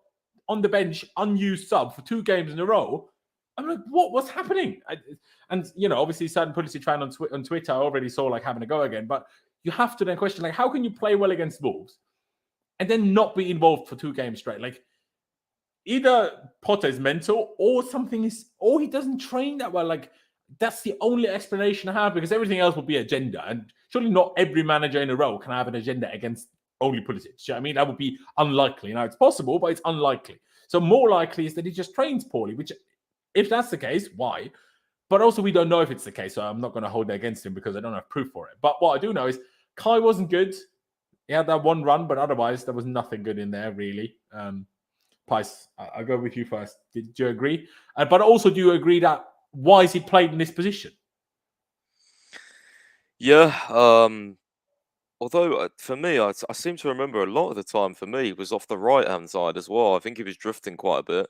on the bench, unused sub for 2 games in a row. I'm like, what's happening? And, you know, obviously certain Pulisic fan on Twitter I already saw, like, having a go again. But you have to then question, like, how can you play well against Wolves and then not be involved for 2 games straight? Like, either Potter is mental or he doesn't train that well. Like, that's the only explanation I have, because everything else will be agenda. And surely not every manager in a row can have an agenda against only Pulisic. You know what I mean? That would be unlikely. Now, it's possible, but it's unlikely. So more likely is that he just trains poorly, which, if that's the case, why? But also, we don't know if it's the case, so I'm not going to hold that against him because I don't have proof for it. But what I do know is Kai wasn't good. He had that one run, but otherwise, there was nothing good in there, really. Pice, I'll go with you first. Did you agree? But also, do you agree that why is he played in this position? Yeah. Although, for me, I seem to remember a lot of the time, for me, was off the right-hand side as well. I think he was drifting quite a bit.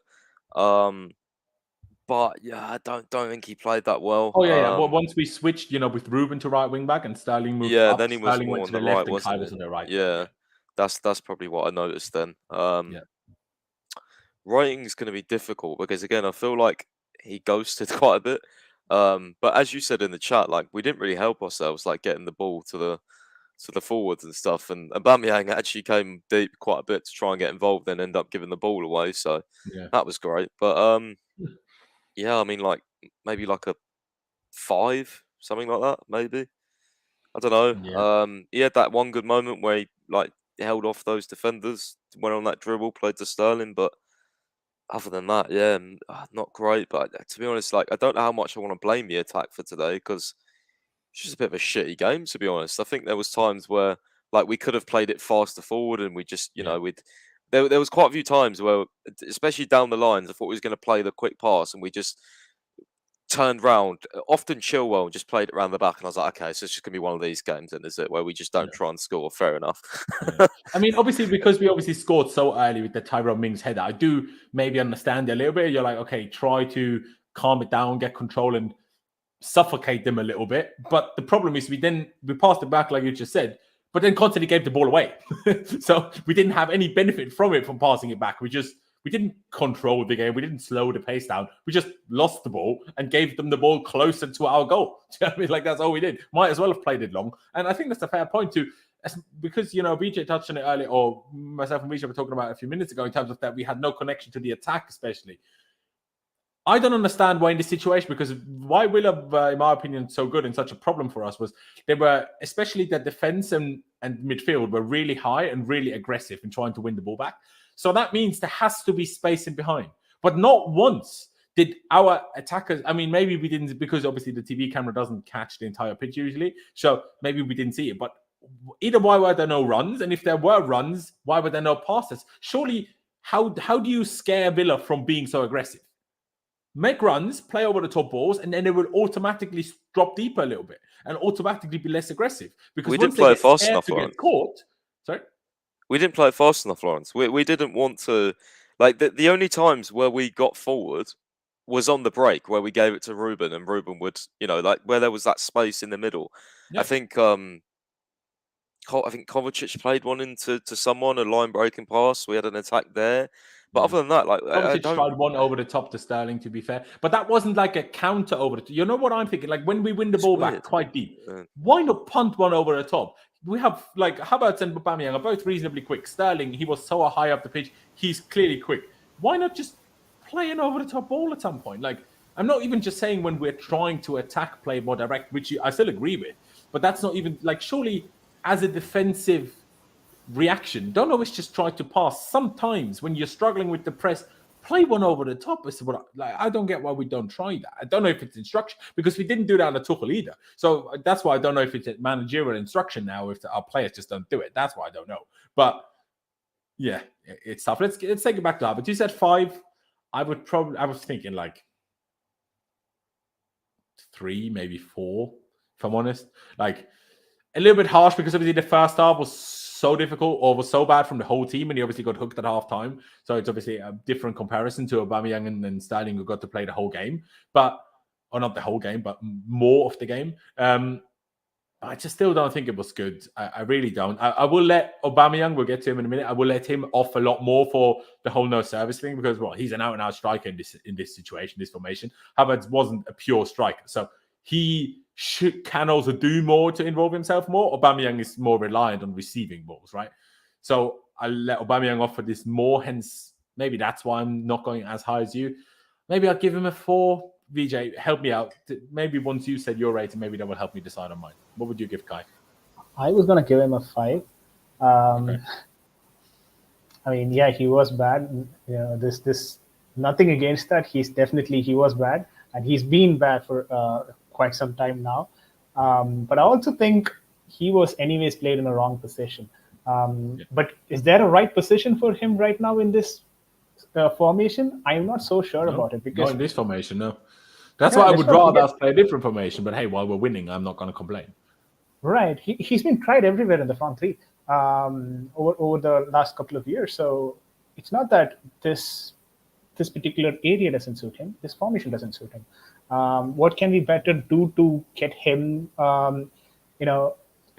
But, yeah, I don't think he played that well. Oh, yeah. Well, once we switched, you know, with Ruben to right wing-back and Sterling moved up, then he was Sterling more went on to the the right, left and Kai wasn't was it? on the right. Yeah. That's probably what I noticed then. Writing's going to be difficult because, again, I feel like he ghosted quite a bit. But as you said in the chat, like, we didn't really help ourselves, like, getting the ball to the forwards and stuff. And Aubameyang actually came deep quite a bit to try and get involved and end up giving the ball away. So that was great. But, yeah, I mean, like, maybe like a 5, something like that, maybe. I don't know. Yeah. He had that one good moment where he, like, held off those defenders, went on that dribble, played to Sterling, but other than that, yeah, not great. But to be honest, like, I don't know how much I want to blame the attack for today, because it's just a bit of a shitty game, to be honest. I think there was times where, like, we could have played it faster forward, and we just, you know, there was quite a few times where, especially down the lines, I thought we was going to play the quick pass, and we just turned round, often Chilwell, and just played it around the back. And I was like, okay, so it's just going to be one of these games, then, is it, where we just don't try and score? Fair enough. I mean, obviously, because we obviously scored so early with the Tyrone Mings header, I do maybe understand it a little bit. You're like, okay, try to calm it down, get control, and suffocate them a little bit. But the problem is we passed it back, like you just said, but then constantly gave the ball away. So we didn't have any benefit from it, from passing it back. We didn't control the game. We didn't slow the pace down. We just lost the ball and gave them the ball closer to our goal. Do you know what I mean? Like, that's all we did. Might as well have played it long. And I think that's a fair point too, because, you know, BJ touched on it earlier, or myself and BJ were talking about it a few minutes ago, in terms of that we had no connection to the attack, especially. I don't understand why in this situation, because why Villa, in my opinion, so good and such a problem for us was they were, especially the defense and midfield, were really high and really aggressive in trying to win the ball back. So that means there has to be space in behind. But not once did our attackers, I mean, maybe we didn't, because obviously the TV camera doesn't catch the entire pitch usually. So maybe we didn't see it. But either why were there no runs? And if there were runs, why were there no passes? Surely, how do you scare Villa from being so aggressive? Make runs, play over the top balls, and then they will automatically drop deeper a little bit and automatically be less aggressive. Because We once didn't they play get fast scared enough, to Laurenz. get caught, sorry? We didn't play it fast enough, Laurenz. We didn't want to, like, the only times where we got forward was on the break, where we gave it to Ruben, and Ruben would, you know, like, where there was that space in the middle. Yeah. I think Kovacic played one into someone, a line breaking pass. We had an attack there. But other than that, like, Kovacic tried one over the top to Sterling, to be fair. But that wasn't like a counter over the top. You know what I'm thinking? Like, when we win the ball back quite deep, why not punt one over the top? We have, like, Havertz and Aubameyang are both reasonably quick. Sterling, he was so high up the pitch, he's clearly quick. Why not just play an over the top ball at some point? Like, I'm not even just saying when we're trying to attack, play more direct, which I still agree with. But that's not even, like, surely as a defensive reaction, don't always just try to pass. Sometimes when you're struggling with the press, play one over the top. I don't get why we don't try that. I don't know if it's instruction, because we didn't do that on the Tuchel either. So that's why I don't know if it's a managerial instruction now, if our players just don't do it. That's why I don't know. But yeah, it's tough. Let's take it back to Havertz. You said 5. I was thinking like 3, maybe 4, if I'm honest. Like a little bit harsh because obviously the first half was so difficult or was so bad from the whole team, and he obviously got hooked at half time. So it's obviously a different comparison to Aubameyang and Sterling, who got to play the whole game, or not the whole game, but more of the game. I just still don't think it was good. I really don't. I will let Aubameyang, we'll get to him in a minute, I will let him off a lot more for the whole no service thing because, well, he's an out-and-out striker in this situation, this formation. Havertz wasn't a pure striker. So he can also do more to involve himself more. Aubameyang is more reliant on receiving balls, right? So I'll let Aubameyang off for this more, hence maybe that's why I'm not going as high as you. Maybe I'll give him a 4. VJ, help me out. Maybe once you said your rating, maybe that will help me decide on mine. What would you give Kai? I was going to give him a 5. Okay. I mean, yeah, he was bad. You know, this nothing against that. He was bad, and he's been bad for quite some time now. But I also think he was anyways played in a wrong position. But is there a right position for him right now in this formation? I'm not so sure about it because not in this formation, no. That's why I would rather us play a different formation. But hey, while we're winning, I'm not going to complain. Right, he's been tried everywhere in the front three over the last couple of years. So it's not that this particular area doesn't suit him. This formation doesn't suit him. What can we better do to get him, to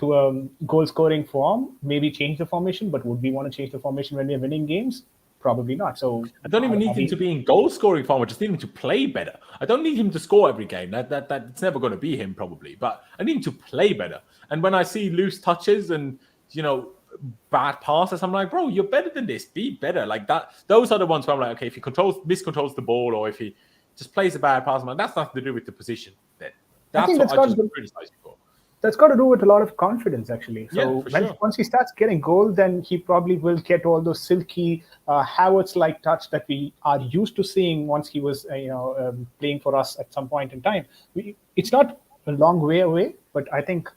a goal-scoring form? Maybe change the formation. But would we want to change the formation when we're winning games? Probably not. So I don't even need him to be in goal-scoring form. I just need him to play better. I don't need him to score every game. That's never going to be him probably. But I need him to play better. And when I see loose touches and bad passes, I'm like, bro, you're better than this. Be better. Like that. Those are the ones where I'm like, okay, if he miscontrols the ball, or if he just plays a bad pass, I'm like, that's nothing to do with the position. That's what I just criticize you for. That's got to do with a lot of confidence, actually. So sure. Once he starts getting goal, then he probably will get all those silky Havertz-like touch that we are used to seeing once he was, playing for us at some point in time. It's not a long way away, but I think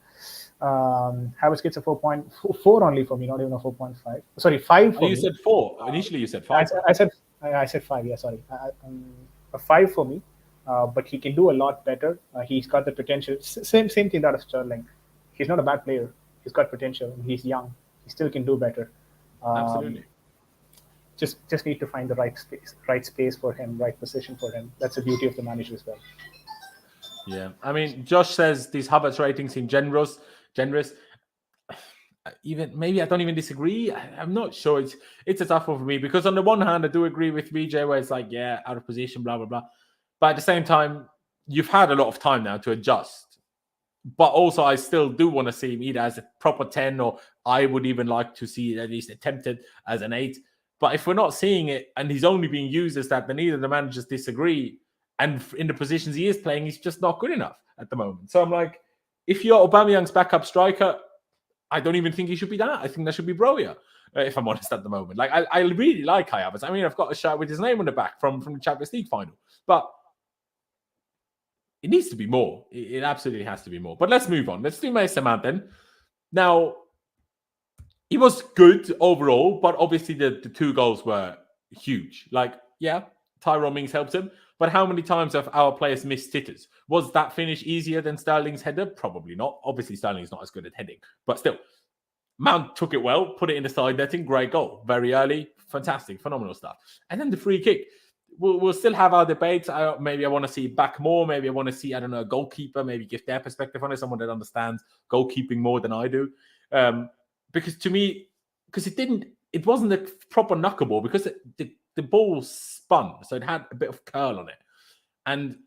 Havertz gets a 4.4 only for me, not even a 4.5. Sorry, 5 for me. You said 4. Initially, you said 5. I said 5. Yeah, sorry. A 5 for me. But he can do a lot better. He's got the potential. Same thing that of Sterling. He's not a bad player. He's got potential. He's young. He still can do better. Absolutely. Just need to find the right space for him, right position for him. That's the beauty of the manager as well. Yeah, I mean, Josh says these Havertz ratings seem generous. Even maybe I don't even disagree. I'm not sure. It's a tough one for me because on the one hand, I do agree with VJ where it's like, yeah, out of position, blah blah blah. But at the same time, you've had a lot of time now to adjust. But also, I still do want to see him either as a proper 10, or I would even like to see it at least attempted as an 8. But if we're not seeing it and he's only being used as that, then either the managers disagree. And in the positions he is playing, he's just not good enough at the moment. So I'm like, if you're Aubameyang's backup striker, I don't even think he should be that. I think that should be Broja, if I'm honest at the moment. Like, I really like Kai Havertz. I mean, I've got a shirt with his name on the back from the Champions League final. But it needs to be more. It absolutely has to be more. But let's move on. Let's do Mase then. Now, he was good overall, but obviously the 2 goals were huge. Like, yeah, Tyrone Mings helped him. But how many times have our players missed sitters? Was that finish easier than Sterling's header? Probably not. Obviously, Sterling's not as good at heading. But still, Mount took it well, put it in the side netting. Great goal. Very early. Fantastic. Phenomenal stuff. And then the free kick. We'll still have our debates. Maybe I want to see back more. Maybe I want to see, I don't know, a goalkeeper, maybe give their perspective on it, someone that understands goalkeeping more than I do. Because to me, it wasn't a proper knuckleball because the ball spun, so it had a bit of curl on it. And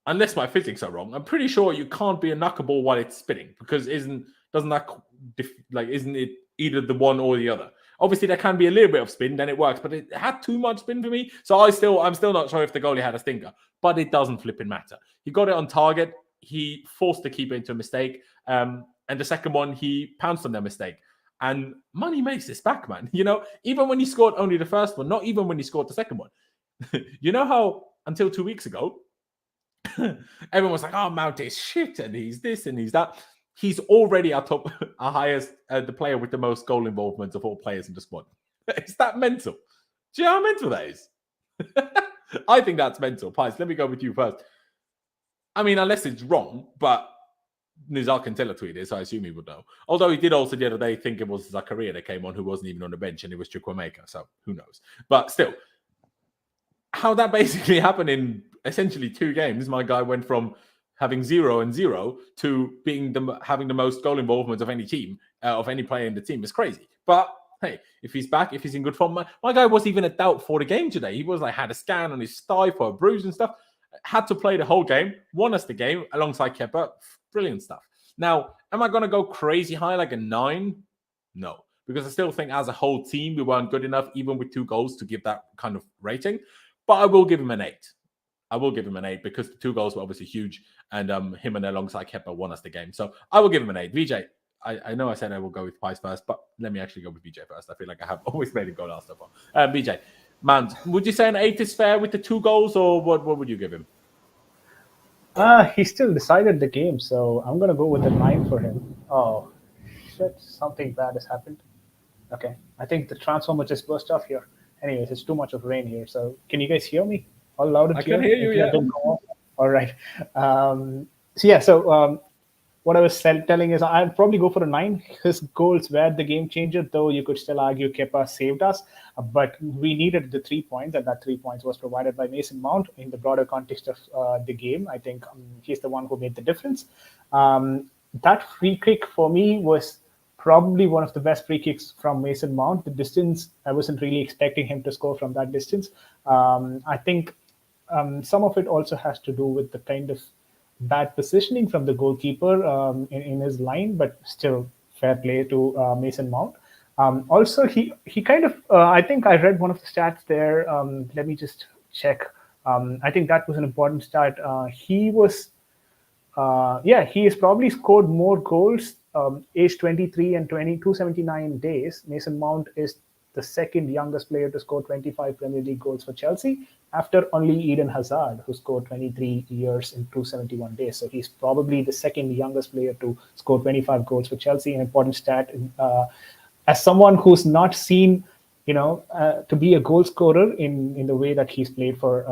unless my physics are wrong, I'm pretty sure you can't be a knuckleball while it's spinning because isn't it either the one or the other? Obviously, there can be a little bit of spin, then it works, but it had too much spin for me. So I'm still not sure if the goalie had a stinker, but it doesn't flipping matter. He got it on target. He forced the keeper into a mistake. And the second one, he pounced on their mistake. And money makes this back, man. Even when he scored only the first one, not even when he scored the second one. You know how until 2 weeks ago, everyone was like, oh, Mount is shit, and he's this and he's that. He's already our highest, the player with the most goal involvement of all players in the squad. Is that mental? Do you know how mental that is? I think that's mental. Pies, let me go with you first. I mean, unless it's wrong, but Nizar Kantella tweeted, so I assume he would know. Although he did also the other day think it was Zakaria that came on, who wasn't even on the bench, and it was Chukwuemeka, so who knows. But still, how that basically happened in essentially 2 games, my guy went from having 0 and 0 to having the most goal involvement of any team, of any player in the team is crazy. But hey, if he's back, if he's in good form, my guy was even a doubt for the game today. He was like, had a scan on his thigh for a bruise and stuff. Had to play the whole game, won us the game alongside Kepa. Brilliant stuff. Now, am I going to go crazy high like a 9? No, because I still think as a whole team, we weren't good enough, even with 2 goals, to give that kind of rating. But I will give him an 8. I will give him an 8 because the 2 goals were obviously huge, and him and alongside Kepa won us the game. So I will give him an 8. VJ, I know I said I will go with Pies first, but let me actually go with VJ first. I feel like I have always made him go last so far. VJ, Mount, would you say an 8 is fair with the 2 goals, or what would you give him? He still decided the game, so I'm going to go with a 9 for him. Oh, shit, something bad has happened. Okay, I think the transformer just burst off here. Anyways, it's too much of rain here, so can you guys hear me? All loud and I clear? can hear you, yeah. All right. So what I was telling is I'd probably go for a 9. His goals were the game changer, though you could still argue Kepa saved us. But we needed the 3 points, and that 3 points was provided by Mason Mount in the broader context of the game. I think he's the one who made the difference. That free kick for me was probably one of the best free kicks from Mason Mount. The distance, I wasn't really expecting him to score from that distance. I think some of it also has to do with the kind of bad positioning from the goalkeeper in his line, but still fair play to Mason Mount. Also, he kind of, I think I read one of the stats there. Let me just check. I think that was an important stat. He has probably scored more goals age 23 and 279 days. Mason Mount is the second youngest player to score 25 Premier League goals for Chelsea, after only Eden Hazard, who scored 23 years in 271 days. So he's probably the second youngest player to score 25 goals for Chelsea, an important stat. As someone who's not seen, to be a goal scorer in the way that he's played for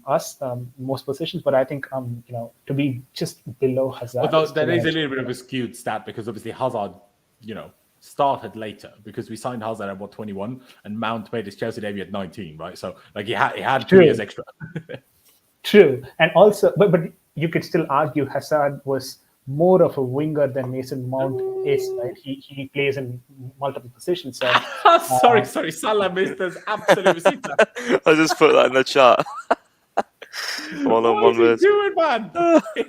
us, most positions, but I think, to be just below Hazard. Although that is a little bit of a skewed stat, because obviously Hazard, started later, because we signed Hazard at 21, and Mount made his Chelsea debut at 19, right? So like he had 2 years extra. True, and also, but you could still argue Hazard was more of a winger than Mason Mount is, right? He plays in multiple positions. So, sorry, Salah missed us absolutely. I just put that in the chat. What is he doing, man?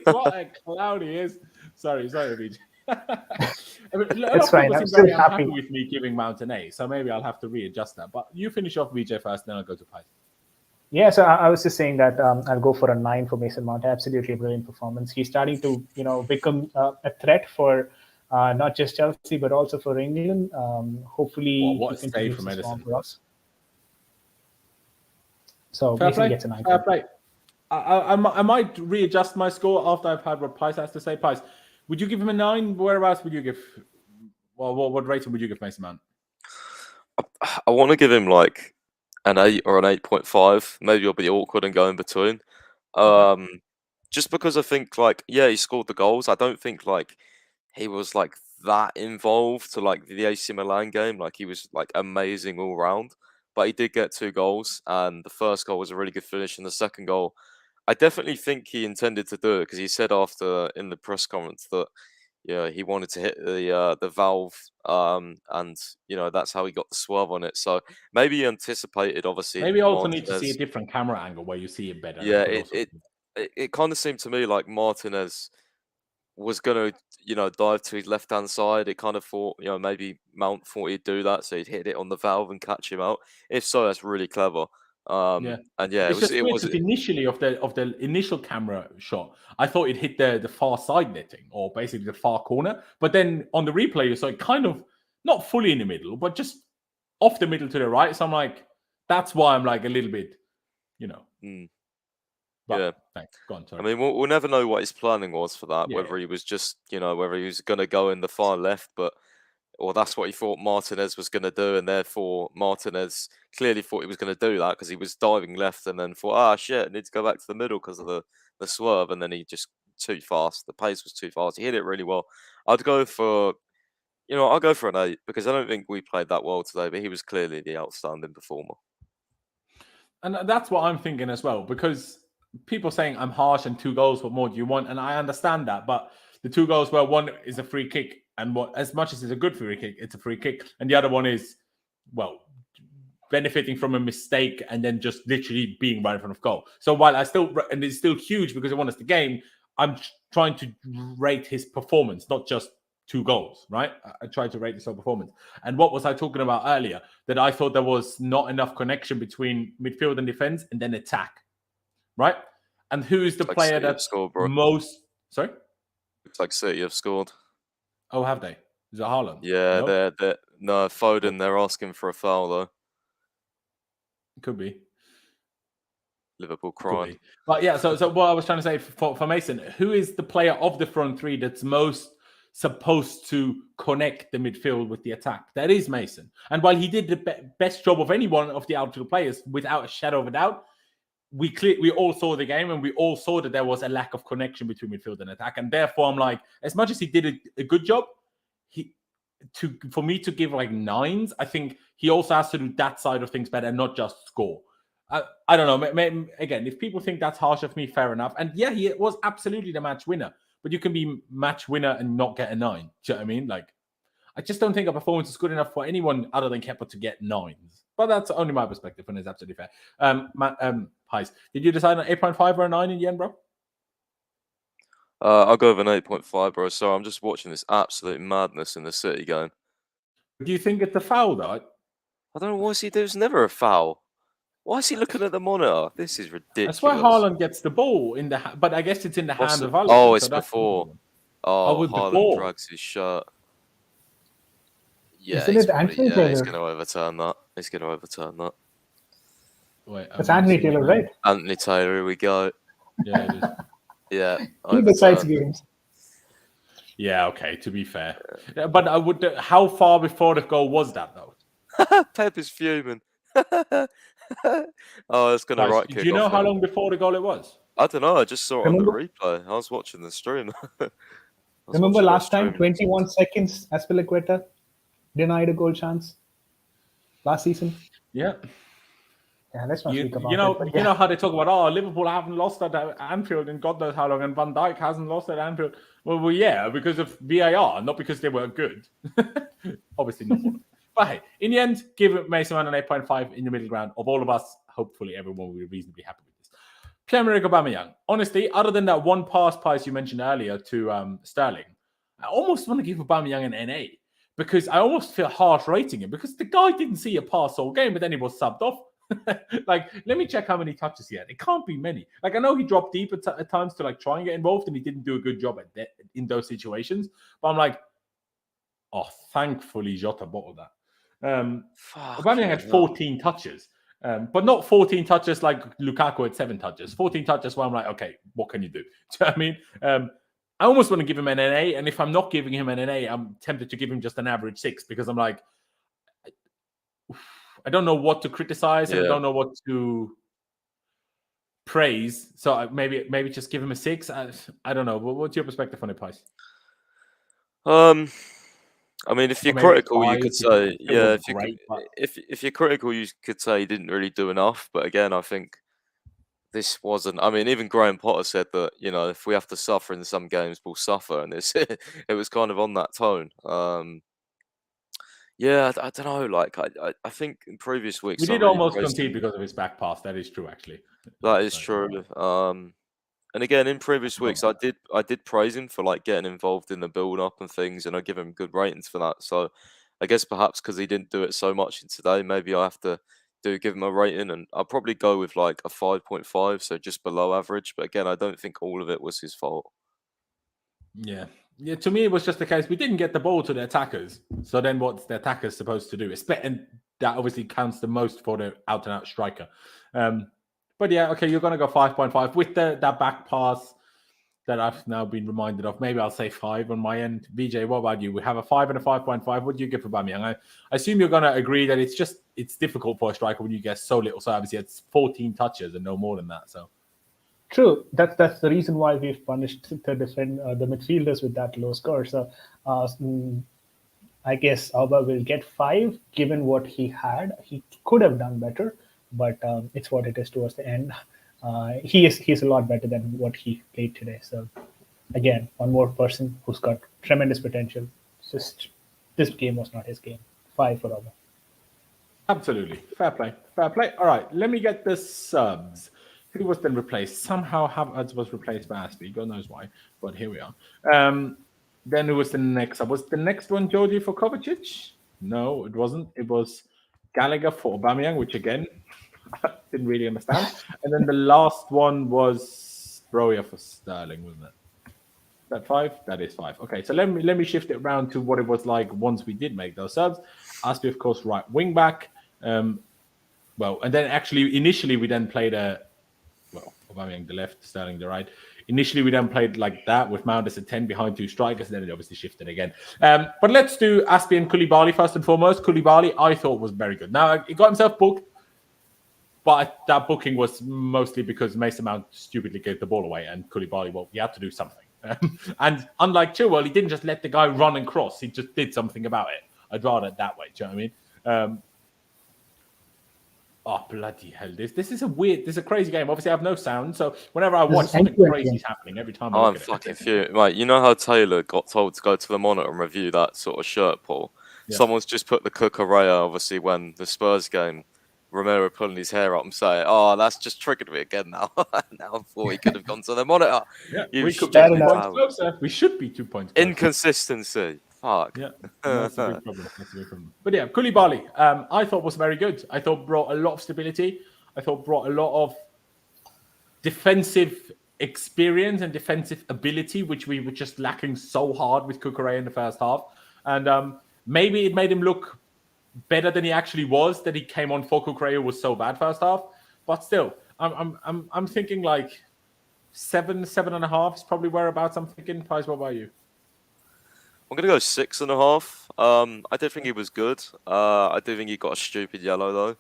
What a clown he is. Sorry, BJ. It's fine. I'm still happy with me giving Mount an A, so maybe I'll have to readjust that. But you finish off VJ first, then I'll go to Pies. Yeah, so I was just saying that I'll go for a 9 for Mason Mount. Absolutely brilliant performance. He's starting to, become a threat for not just Chelsea but also for England. Hopefully, what a stay from Edison for us. So Fair Mason play. gets a 9. Fair play. I might readjust my score after I've had what Pies has to say. Pies, would you give him a 9? Whereabouts would you give? Well, what rating would you give Mason Mount? I want to give him like an 8 or an 8.5. Maybe I'll be awkward and go in between. Just because I think he scored the goals. I don't think he was that involved to the AC Milan game. He was amazing all round. But he did get 2 goals, and the first goal was a really good finish, and the second goal, I definitely think he intended to do it, because he said after in the press conference that he wanted to hit the valve, and that's how he got the swerve on it. So maybe he anticipated, obviously. Maybe also need to see a different camera angle where you see it better. Yeah, it kind of seemed to me like Martinez was going to dive to his left hand side. It kind of thought maybe Mount thought he'd do that, so he'd hit it on the valve and catch him out. If so, that's really clever. It was initially of the initial camera shot. I thought it hit the far side netting, or basically the far corner. But then on the replay, you saw it kind of not fully in the middle, but just off the middle to the right. So I'm like, that's why I'm a little bit, But, yeah. Thanks. Go on. Sorry. I mean, we'll never know what his planning was for that. Whether he was just, whether he was going to go in the far left, but or that's what he thought Martinez was going to do, and therefore Martinez clearly thought he was going to do that because he was diving left and then thought, shit, I need to go back to the middle because of the swerve, and then he just too fast. The pace was too fast. He hit it really well. I'd go for, I'll go for an 8 because I don't think we played that well today, but he was clearly the outstanding performer. And that's what I'm thinking as well, because people saying I'm harsh and 2 goals, what more do you want? And I understand that, but the 2 goals, well, one is a free kick, and as much as it's a good free kick, it's a free kick, and the other one is, well, benefiting from a mistake and then just literally being right in front of goal. So while and it's still huge because it won us the game, I'm trying to rate his performance, not just 2 goals, right? I tried to rate his whole performance. And what was I talking about earlier? That I thought there was not enough connection between midfield and defense and then attack, right? And who's the player that's most... Sorry? Looks like City have scored. Oh, have they? Is it Haaland? Yeah, no? Foden, they're asking for a foul, though. Could be. Liverpool crying. But yeah, so what I was trying to say for Mason, who is the player of the front three that's most supposed to connect the midfield with the attack? That is Mason. And while he did the best job of any one of the outfield players, without a shadow of a doubt, we all saw the game and we all saw that there was a lack of connection between midfield and attack. And therefore, I'm like, as much as he did a good job, for me to give like 9s, I think he also has to do that side of things better and not just score. I don't know. Again, if people think that's harsh of me, fair enough. And yeah, he was absolutely the match winner. But you can be match winner and not get a 9. Do you know what I mean? Like, I just don't think a performance is good enough for anyone other than Kepa to get 9s. But that's only my perspective, and it's absolutely fair. Heis, did you decide on 8.5 or a 9 in the end, bro? I'll go with an 8.5, bro. So I'm just watching this absolute madness in the City game. Do you think it's a foul, though? I don't know. Why is he? There's never a foul. Why is he looking at the monitor? This is ridiculous. That's why Haaland gets the ball in the but I guess it's in the hand of Haaland. Oh, it's before. Haaland drags his shirt. Yeah, he's going to overturn that. Wait, it's Anthony Taylor, right? Anthony Taylor, here we go. Yeah, it is. Yeah. He decides games. Yeah, okay, to be fair. Yeah, but I would. How far before the goal was that, though? Pep is fuming. It's going to right kick. Do you know how long before the goal it was? I don't know. I just saw it on the replay. I was watching the stream. Remember last time, 21 seconds, Azpilicueta denied a goal chance last season? Yeah. Yeah, let's not speak about it. You know how they talk about, Liverpool haven't lost at Anfield in God knows how long, and Van Dijk hasn't lost at Anfield. Well, yeah, because of VAR, not because they were good. Obviously not. But hey, in the end, give Mason Mount an 8.5 in the middle ground. Of all of us, hopefully everyone will be reasonably happy with this. Pierre-Emerick Aubameyang. Honestly, other than that one pass you mentioned earlier to Sterling, I almost want to give Aubameyang an NA because I almost feel harsh rating him because the guy didn't see a pass all game, but then he was subbed off. Like, let me check how many touches he had. It can't be many. Like, I know he dropped deep at times to like try and get involved, and he didn't do a good job in those situations. But I'm like, thankfully Jota bottled that. Aubameyang had 14 touches, but not 14 touches like Lukaku had 7 touches. 14 touches where I'm like, okay, what can you do? Do you know what I mean? I almost want to give him an NA, and if I'm not giving him an NA, I'm tempted to give him just an average 6 because I'm like, I don't know what to criticize. And I don't know what to praise. So maybe just give him a 6. I don't know. What's your perspective on it, Pies? I mean, if you're critical, you could say, if you're critical, you could say he didn't really do enough. But again, I think this wasn't. I mean, even Graham Potter said that, if we have to suffer in some games, we'll suffer, and it was kind of on that tone. Yeah, I don't know. Like, I think in previous weeks we did almost concede because of his back pass. That is true, actually. That is true. And again, in previous weeks, I did praise him for like getting involved in the build-up and things, and I give him good ratings for that. So I guess perhaps because he didn't do it so much in today, maybe I have to give him a rating, and I'll probably go with like a 5.5, so just below average. But again, I don't think all of it was his fault. Yeah. Yeah, to me, it was just the case we didn't get the ball to the attackers. So then what's the attackers supposed to do? And that obviously counts the most for the out-and-out striker. But yeah, okay, you're going to go 5.5 with that back pass. that I've now been reminded of. Maybe I'll say 5 on my end. VJ, what about you? We have a 5 and a 5.5. What do you give for Aubameyang? I assume you're going to agree that it's difficult for a striker when you get so little service. It's 14 touches and no more than that. So true. That's the reason why we've punished the midfielders with that low score. So I guess Auba will get 5, given what he had. He could have done better, but it's what it is towards the end. He's a lot better than what he played today. So again, one more person who's got tremendous potential. Just this game was not his game. 5 for Auba. Absolutely. Fair play. All right, let me get the subs. Who was then replaced? Somehow Havertz was replaced by Aspie. God knows why, but here we are. Then who was the next sub? Was the next one Georgie for Kovacic? No, it wasn't. It was Gallagher for Aubameyang, which again, I didn't really understand. And then the last one was Broja for Sterling, wasn't it? That 5? That is 5. Okay, so let me shift it around to what it was like once we did make those subs. Aspie, of course, right wing back. And then actually initially we then played Aubameyang the left, Sterling the right. Initially we then played like that with Mount as a 10 behind 2 strikers, and then it obviously shifted again. But let's do Aspie and Koulibaly first and foremost. Koulibaly I thought was very good. Now he got himself booked, but that booking was mostly because Mason Mount stupidly gave the ball away, and Koulibaly, he had to do something. And unlike Chilwell, he didn't just let the guy run and cross. He just did something about it. I'd rather it that way. Do you know what I mean? Oh, bloody hell. This is a crazy game. Obviously, I have no sound, so whenever I watch something crazy is happening every time. I'm fucking furious. Right, you know how Taylor got told to go to the monitor and review that sort of shirt pull? Yeah. Someone's just put the Cucurella, obviously, when the Spurs game, Romero pulling his hair up and saying, "Oh, that's just triggered me again now." Now I thought he could have gone to the monitor. Yeah, we could be 2 points closer. We should be 2 points closer. Inconsistency. Fuck. Yeah, that's a big problem. But yeah, Koulibaly, I thought was very good. I thought brought a lot of stability. I thought brought a lot of defensive experience and defensive ability, which we were just lacking so hard with Cucurella in the first half. And maybe it made him look better than he actually was, that he came on for Cucurella was so bad first half. But still, I'm thinking like 7.5 is probably whereabouts I'm thinking. Pies, what about you? I'm going to go 6.5. I did think he was good. I do think he got a stupid yellow, though.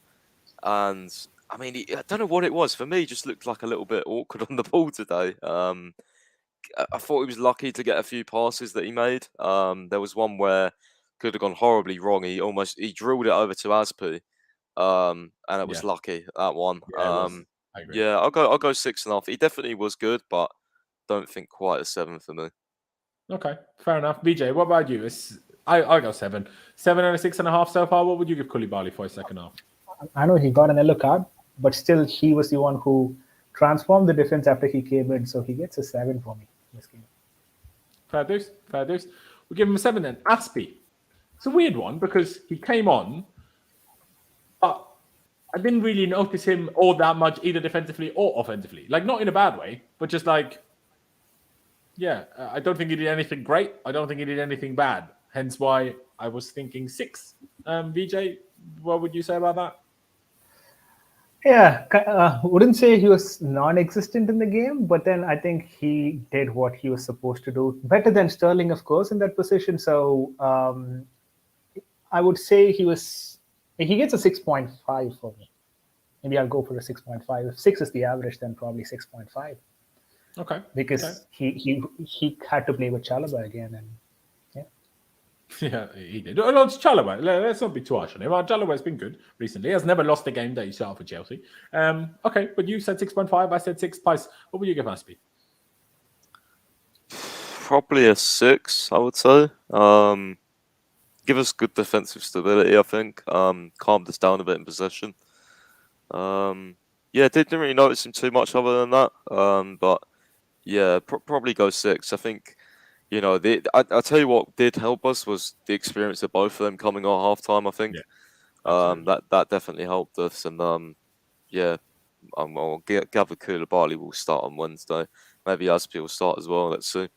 And, I mean, I don't know what it was. For me, he just looked like a little bit awkward on the ball today. I thought he was lucky to get a few passes that he made. There was one where could have gone horribly wrong. He drilled it over to Aspie. And it was lucky, that one. I agree. Yeah, I'll go 6.5. He definitely was good, but don't think quite a 7 for me. Okay, fair enough. BJ, what about you? I got 7. 7 and a 6.5 so far. What would you give Koulibaly for his second half? I know he got an yellow card, but still he was the one who transformed the defense after he came in, so he gets a 7 for me in this game. Fair dues. We'll give him a 7 then. Aspie. It's a weird one because he came on, but I didn't really notice him all that much, either defensively or offensively. Like, not in a bad way, but just like, I don't think he did anything great. I don't think he did anything bad. Hence why I was thinking 6. VJ, what would you say about that? Yeah, wouldn't say he was non-existent in the game, but then I think he did what he was supposed to do. Better than Sterling, of course, in that position. So I would say he gets a 6.5 for me. Maybe I'll go for a 6.5. If 6 is the average, then probably 6.5. Okay. Because he had to play with Chalobah again, and yeah, he did. No, it's Chalobah. Let's not be too harsh on him. Chalobah's been good recently. He has never lost a game that he started for Chelsea. Okay, but you said 6.5. I said 6. Pice, what would you give Aspie? Probably a 6, I would say. Give us good defensive stability, I think. Calmed us down a bit in possession. Didn't really notice him too much other than that. But yeah, probably go 6. I think, I tell you what did help us was the experience of both of them coming on half time, I think. That definitely helped us. And I'll gather Koulibaly will start on Wednesday. Maybe Aspie will start as well. Let's see.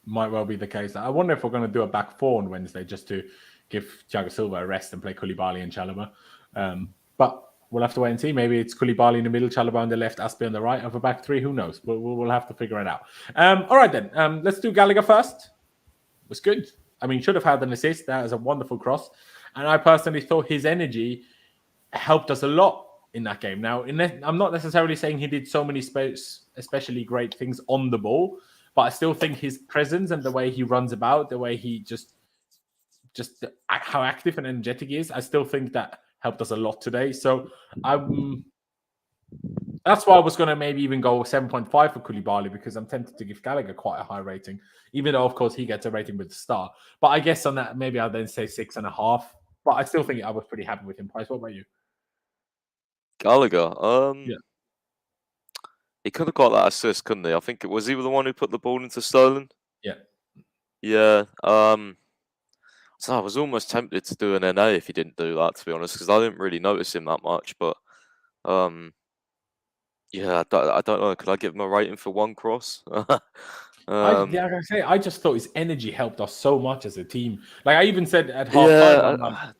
Might well be the case. I wonder if we're going to do a back 4 on Wednesday just to give Thiago Silva a rest and play Koulibaly and Chalobah. But We'll have to wait and see. Maybe it's Koulibaly in the middle, Chalobah on the left, Aspi on the right of a back three. Who knows? We'll have to figure it out. All right, then. Let's do Gallagher first. It was good. I mean, should have had an assist. That was a wonderful cross. And I personally thought his energy helped us a lot in that game. Now, I'm not necessarily saying he did so many especially great things on the ball, but I still think his presence and the way he runs about, the way he just how active and energetic he is, I still think that helped us a lot today. So that's why I was going to maybe even go 7.5 for Koulibaly, because I'm tempted to give Gallagher quite a high rating, even though, of course, he gets a rating with the star. But I guess on that, maybe I'll then say 6.5. But I still think I was pretty happy with him. Price, what about you? Gallagher, Yeah. he could have got that assist, couldn't he? I think it was he the one who put the ball into Sterling. Yeah. Yeah. So I was almost tempted to do an NA if he didn't do that, to be honest, because I didn't really notice him that much. But yeah, I don't know. Could I give him a rating for one cross? I just thought his energy helped us so much as a team. Like I even said at half time,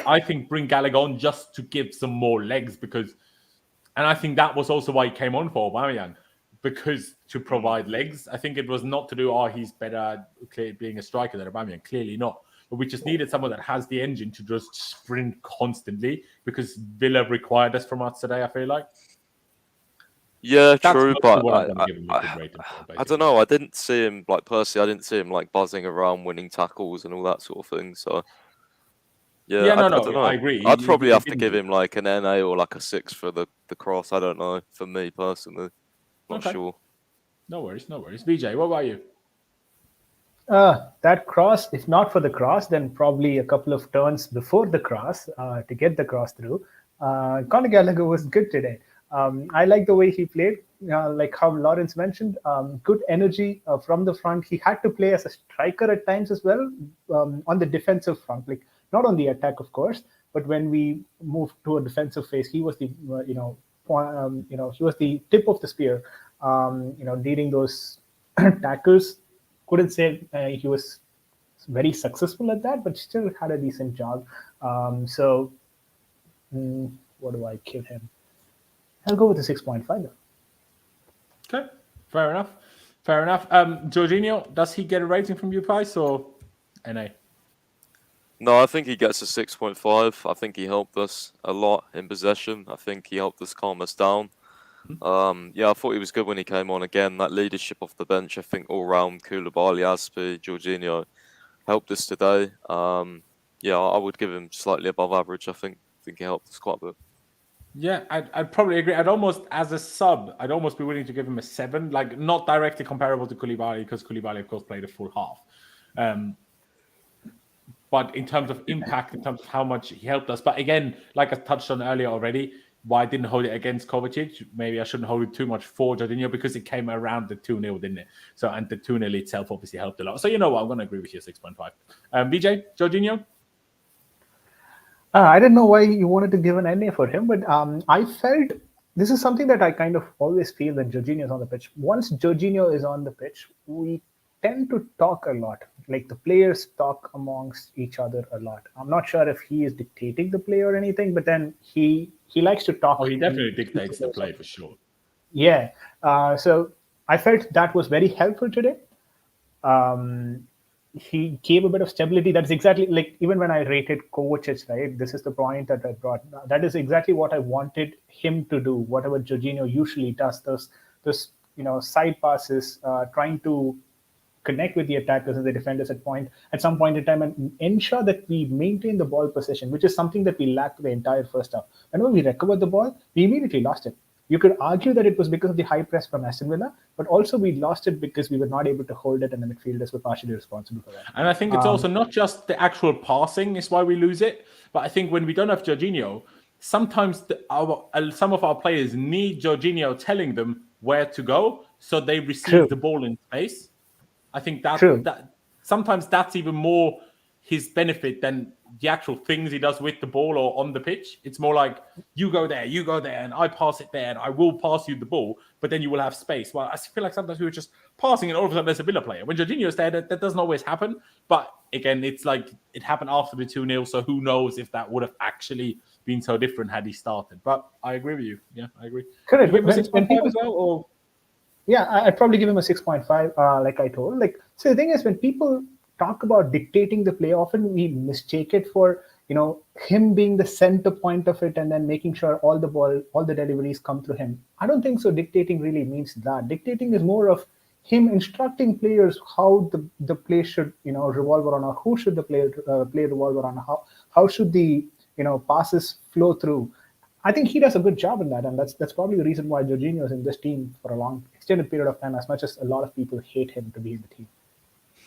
I think bring Gallagher on just to give some more legs, and I think that was also why he came on for Aubameyang, because to provide legs. I think it was not to do, he's better at being a striker than Aubameyang. Clearly not. But we just needed someone that has the engine to just sprint constantly, because Villa required us from us today, I feel like. Yeah, true, but I don't know. I didn't see him, like, personally, I didn't see him, like, buzzing around, winning tackles and all that sort of thing, so... Yeah, I don't know. I agree. I'd probably have to give him, like, an NA or, like, a 6 for the cross. I don't know, for me, personally. Not sure. No worries. VJ, what about you? That cross, if not for the cross, then probably a couple of turns before the cross to get the cross through. Conor Gallagher was good today. I like the way he played, like how Laurenz mentioned, good energy from the front. He had to play as a striker at times as well, on the defensive front, like not on the attack, of course, but when we moved to a defensive phase, he was the, he was the tip of the spear, leading those tackles. Couldn't say he was very successful at that, but still had a decent job. What do I give him? I'll go with the 6.5 though. Okay, fair enough. Jorginho, does he get a rating from you, Price, or NA? No, I think he gets a 6.5. I think he helped us a lot in possession. I think he helped us calm us down. I thought he was good when he came on again. That leadership off the bench, I think all round, Koulibaly, Aspi, Jorginho helped us today. I would give him slightly above average. I think he helped us quite a bit. Yeah, I'd probably agree. As a sub, I'd almost be willing to give him a 7, like not directly comparable to Koulibaly, because Koulibaly, of course, played a full half. But in terms of impact, in terms of how much he helped us. But again, like I touched on earlier already, why I didn't hold it against Kovacic. Maybe I shouldn't hold it too much for Jorginho, because it came around the 2-0, didn't it? So, and the 2-0 itself obviously helped a lot. So you know what? I'm going to agree with you, 6.5. VJ, Jorginho? I didn't know why you wanted to give an NA for him, but I felt this is something that I kind of always feel when Jorginho is on the pitch. Once Jorginho is on the pitch, we tend to talk a lot. Like the players talk amongst each other a lot. I'm not sure if he is dictating the play or anything, but then he likes to talk. Oh, he definitely dictates the play for sure. Yeah. So I felt that was very helpful today. He gave a bit of stability. That's exactly like even when I rated Kovacic, right? This is the point that I brought. That is exactly what I wanted him to do. Whatever Jorginho usually does, those side passes, trying to connect with the attackers and the defenders at some point in time, and ensure that we maintain the ball possession, which is something that we lacked the entire first half. Whenever we recovered the ball, we immediately lost it. You could argue that it was because of the high press from Aston Villa, but also we lost it because we were not able to hold it, and the midfielders were partially responsible for that. And I think it's also not just the actual passing is why we lose it, but I think when we don't have Jorginho, sometimes some of our players need Jorginho telling them where to go, so they receive the ball in space. I think that sometimes that's even more his benefit than the actual things he does with the ball or on the pitch. It's more like you go there, and I pass it there, and I will pass you the ball, but then you will have space. Well, I feel like sometimes we were just passing, and all of a sudden there's a Villa player. When Jorginho is there, that doesn't always happen. But again, it's like it happened after the 2-0, so who knows if that would have actually been so different had he started. But I agree with you. Yeah, I agree. Correct. You give him a When 6.5 people, as well, or yeah, I'd probably give him a 6.5, like I told. Like, so the thing is, when people talk about dictating the play, often we mistake it for, him being the center point of it and then making sure all the deliveries come through him. I don't think so. Dictating really means that. Dictating is more of him instructing players how the play should, revolve around, or who should the play revolve around, how should the, passes flow through. I think he does a good job in that, and that's probably the reason why Jorginho is in this team for a long extended period of time, as much as a lot of people hate him to be in the team.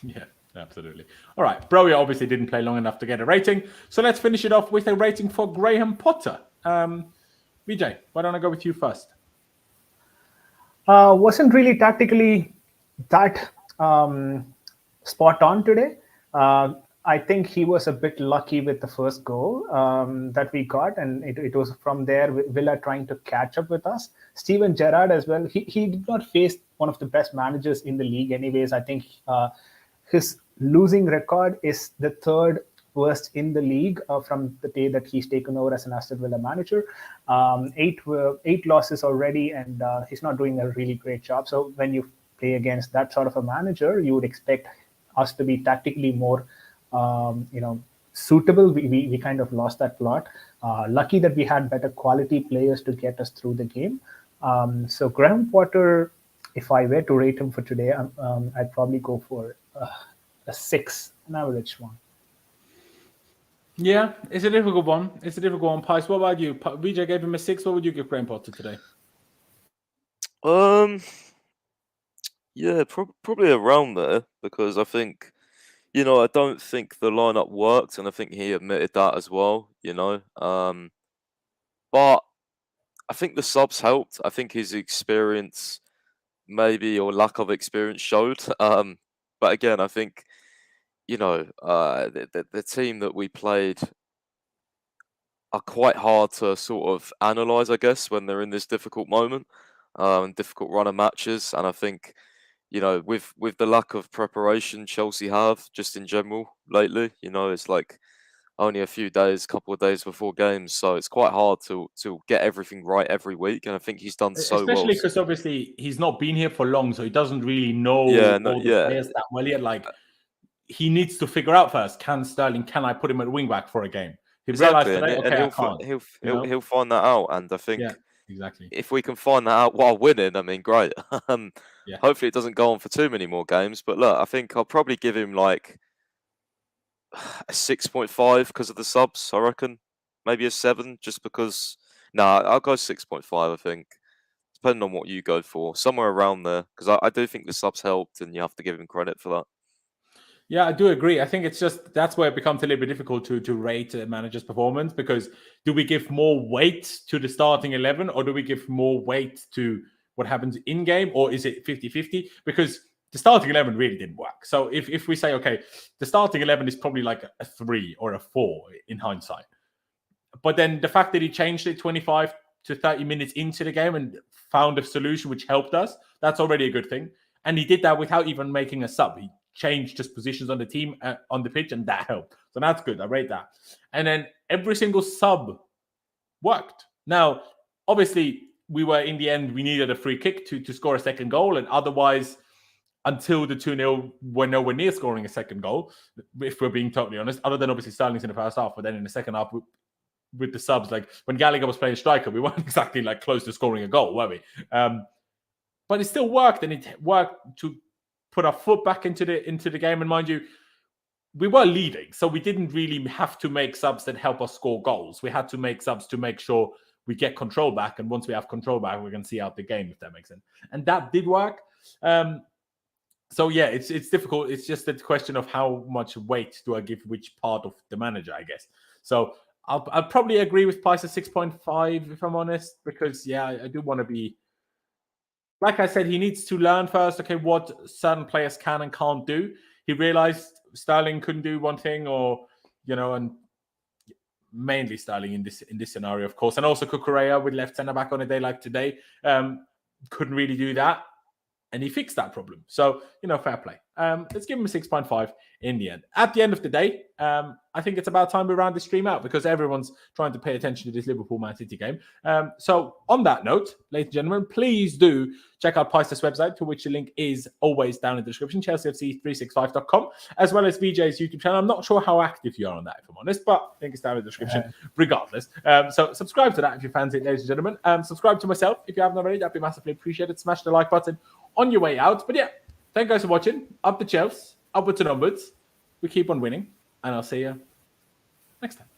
Yeah, absolutely. All right, Broja obviously didn't play long enough to get a rating, so let's finish it off with a rating for Graham Potter. Vijay, why don't I go with you first? Wasn't really tactically that spot on today. I think he was a bit lucky with the first goal that we got, and it was from there Villa trying to catch up with us. Steven Gerrard as well. He did not face one of the best managers in the league anyways. I think his losing record is the third worst in the league from the day that he's taken over as an Aston Villa manager. Eight losses already, and he's not doing a really great job. So when you play against that sort of a manager, you would expect us to be tactically more suitable. We kind of lost that plot. Lucky that we had better quality players to get us through the game. So Graham Potter, if I were to rate him for today, I'd probably go for a 6, an average one. Yeah, it's a difficult one. Pice, what about you? Vijay gave him a 6. What would you give Graham Potter today? Yeah, probably around there, because I think, I don't think the lineup worked, and I think he admitted that as well, But I think the subs helped. I think his experience, maybe, or lack of experience, showed. But again, I think, the team that we played are quite hard to sort of analyze, I guess, when they're in this difficult moment, difficult run of matches. And I think, with the lack of preparation Chelsea have just in general lately, it's like only a couple of days before games, so it's quite hard to get everything right every week. And I think he's done so well. Especially because obviously he's not been here for long, so he doesn't really know all the players that well yet. Like, he needs to figure out first, can I put him at wing back for a game? Exactly, today, and he'll find that out. And I think exactly, if we can find that out while winning, I mean, great. Yeah. Hopefully it doesn't go on for too many more games. But look, I think I'll probably give him like a 6.5 because of the subs, I reckon. Maybe a 7 just because. I'll go 6.5, I think. Depending on what you go for. Somewhere around there. Because I do think the subs helped, and you have to give him credit for that. Yeah, I do agree. I think it's just that's where it becomes a little bit difficult to rate a manager's performance, because do we give more weight to the starting 11, or do we give more weight to what happens in game, or is it 50-50? Because the starting 11 really didn't work. So if we say, okay, the starting 11 is probably like a 3 or a 4 in hindsight, but then the fact that he changed it 25 to 30 minutes into the game and found a solution which helped us, that's already a good thing. And he did that without even making a sub. He changed just positions on the team, on the pitch, and that helped. So that's good. I rate that. And then every single sub worked. Now, obviously, in the end, we needed a free kick to score a second goal. And otherwise, until the 2-0, we're nowhere near scoring a second goal, if we're being totally honest, other than obviously Sterling's in the first half. But then in the second half, with the subs, like when Gallagher was playing striker, we weren't exactly like close to scoring a goal, were we? But it still worked, and it worked to put our foot back into the game. And mind you, we were leading, so we didn't really have to make subs that help us score goals. We had to make subs to make sure we get control back, and once we have control back, we can see out the game, if that makes sense. And that did work. So yeah, it's difficult. It's just a question of how much weight do I give which part of the manager, I guess. So I'll probably agree with Pice at 6.5, if I'm honest, because I do want to be. Like I said, he needs to learn first, okay, what certain players can and can't do. He realized Sterling couldn't do one thing, or, and mainly Sterling in this scenario, of course. And also Cucurella with left centre-back on a day like today couldn't really do that. And he fixed that problem. So, fair play. Let's give him a 6.5 in the end. At the end of the day, I think it's about time we round the stream out because everyone's trying to pay attention to this Liverpool-Man City game. So on that note, ladies and gentlemen, please do check out Pister's website, to which the link is always down in the description, chelseafc365.com, as well as VJ's YouTube channel. I'm not sure how active you are on that, if I'm honest, but I think it's down in the description regardless. So subscribe to that if you fancy it, ladies and gentlemen. Subscribe to myself if you haven't already. That'd be massively appreciated. Smash the like button on your way out. But yeah, thank you guys for watching. Up the Chelsea, upwards and onwards. We keep on winning, and I'll see you next time.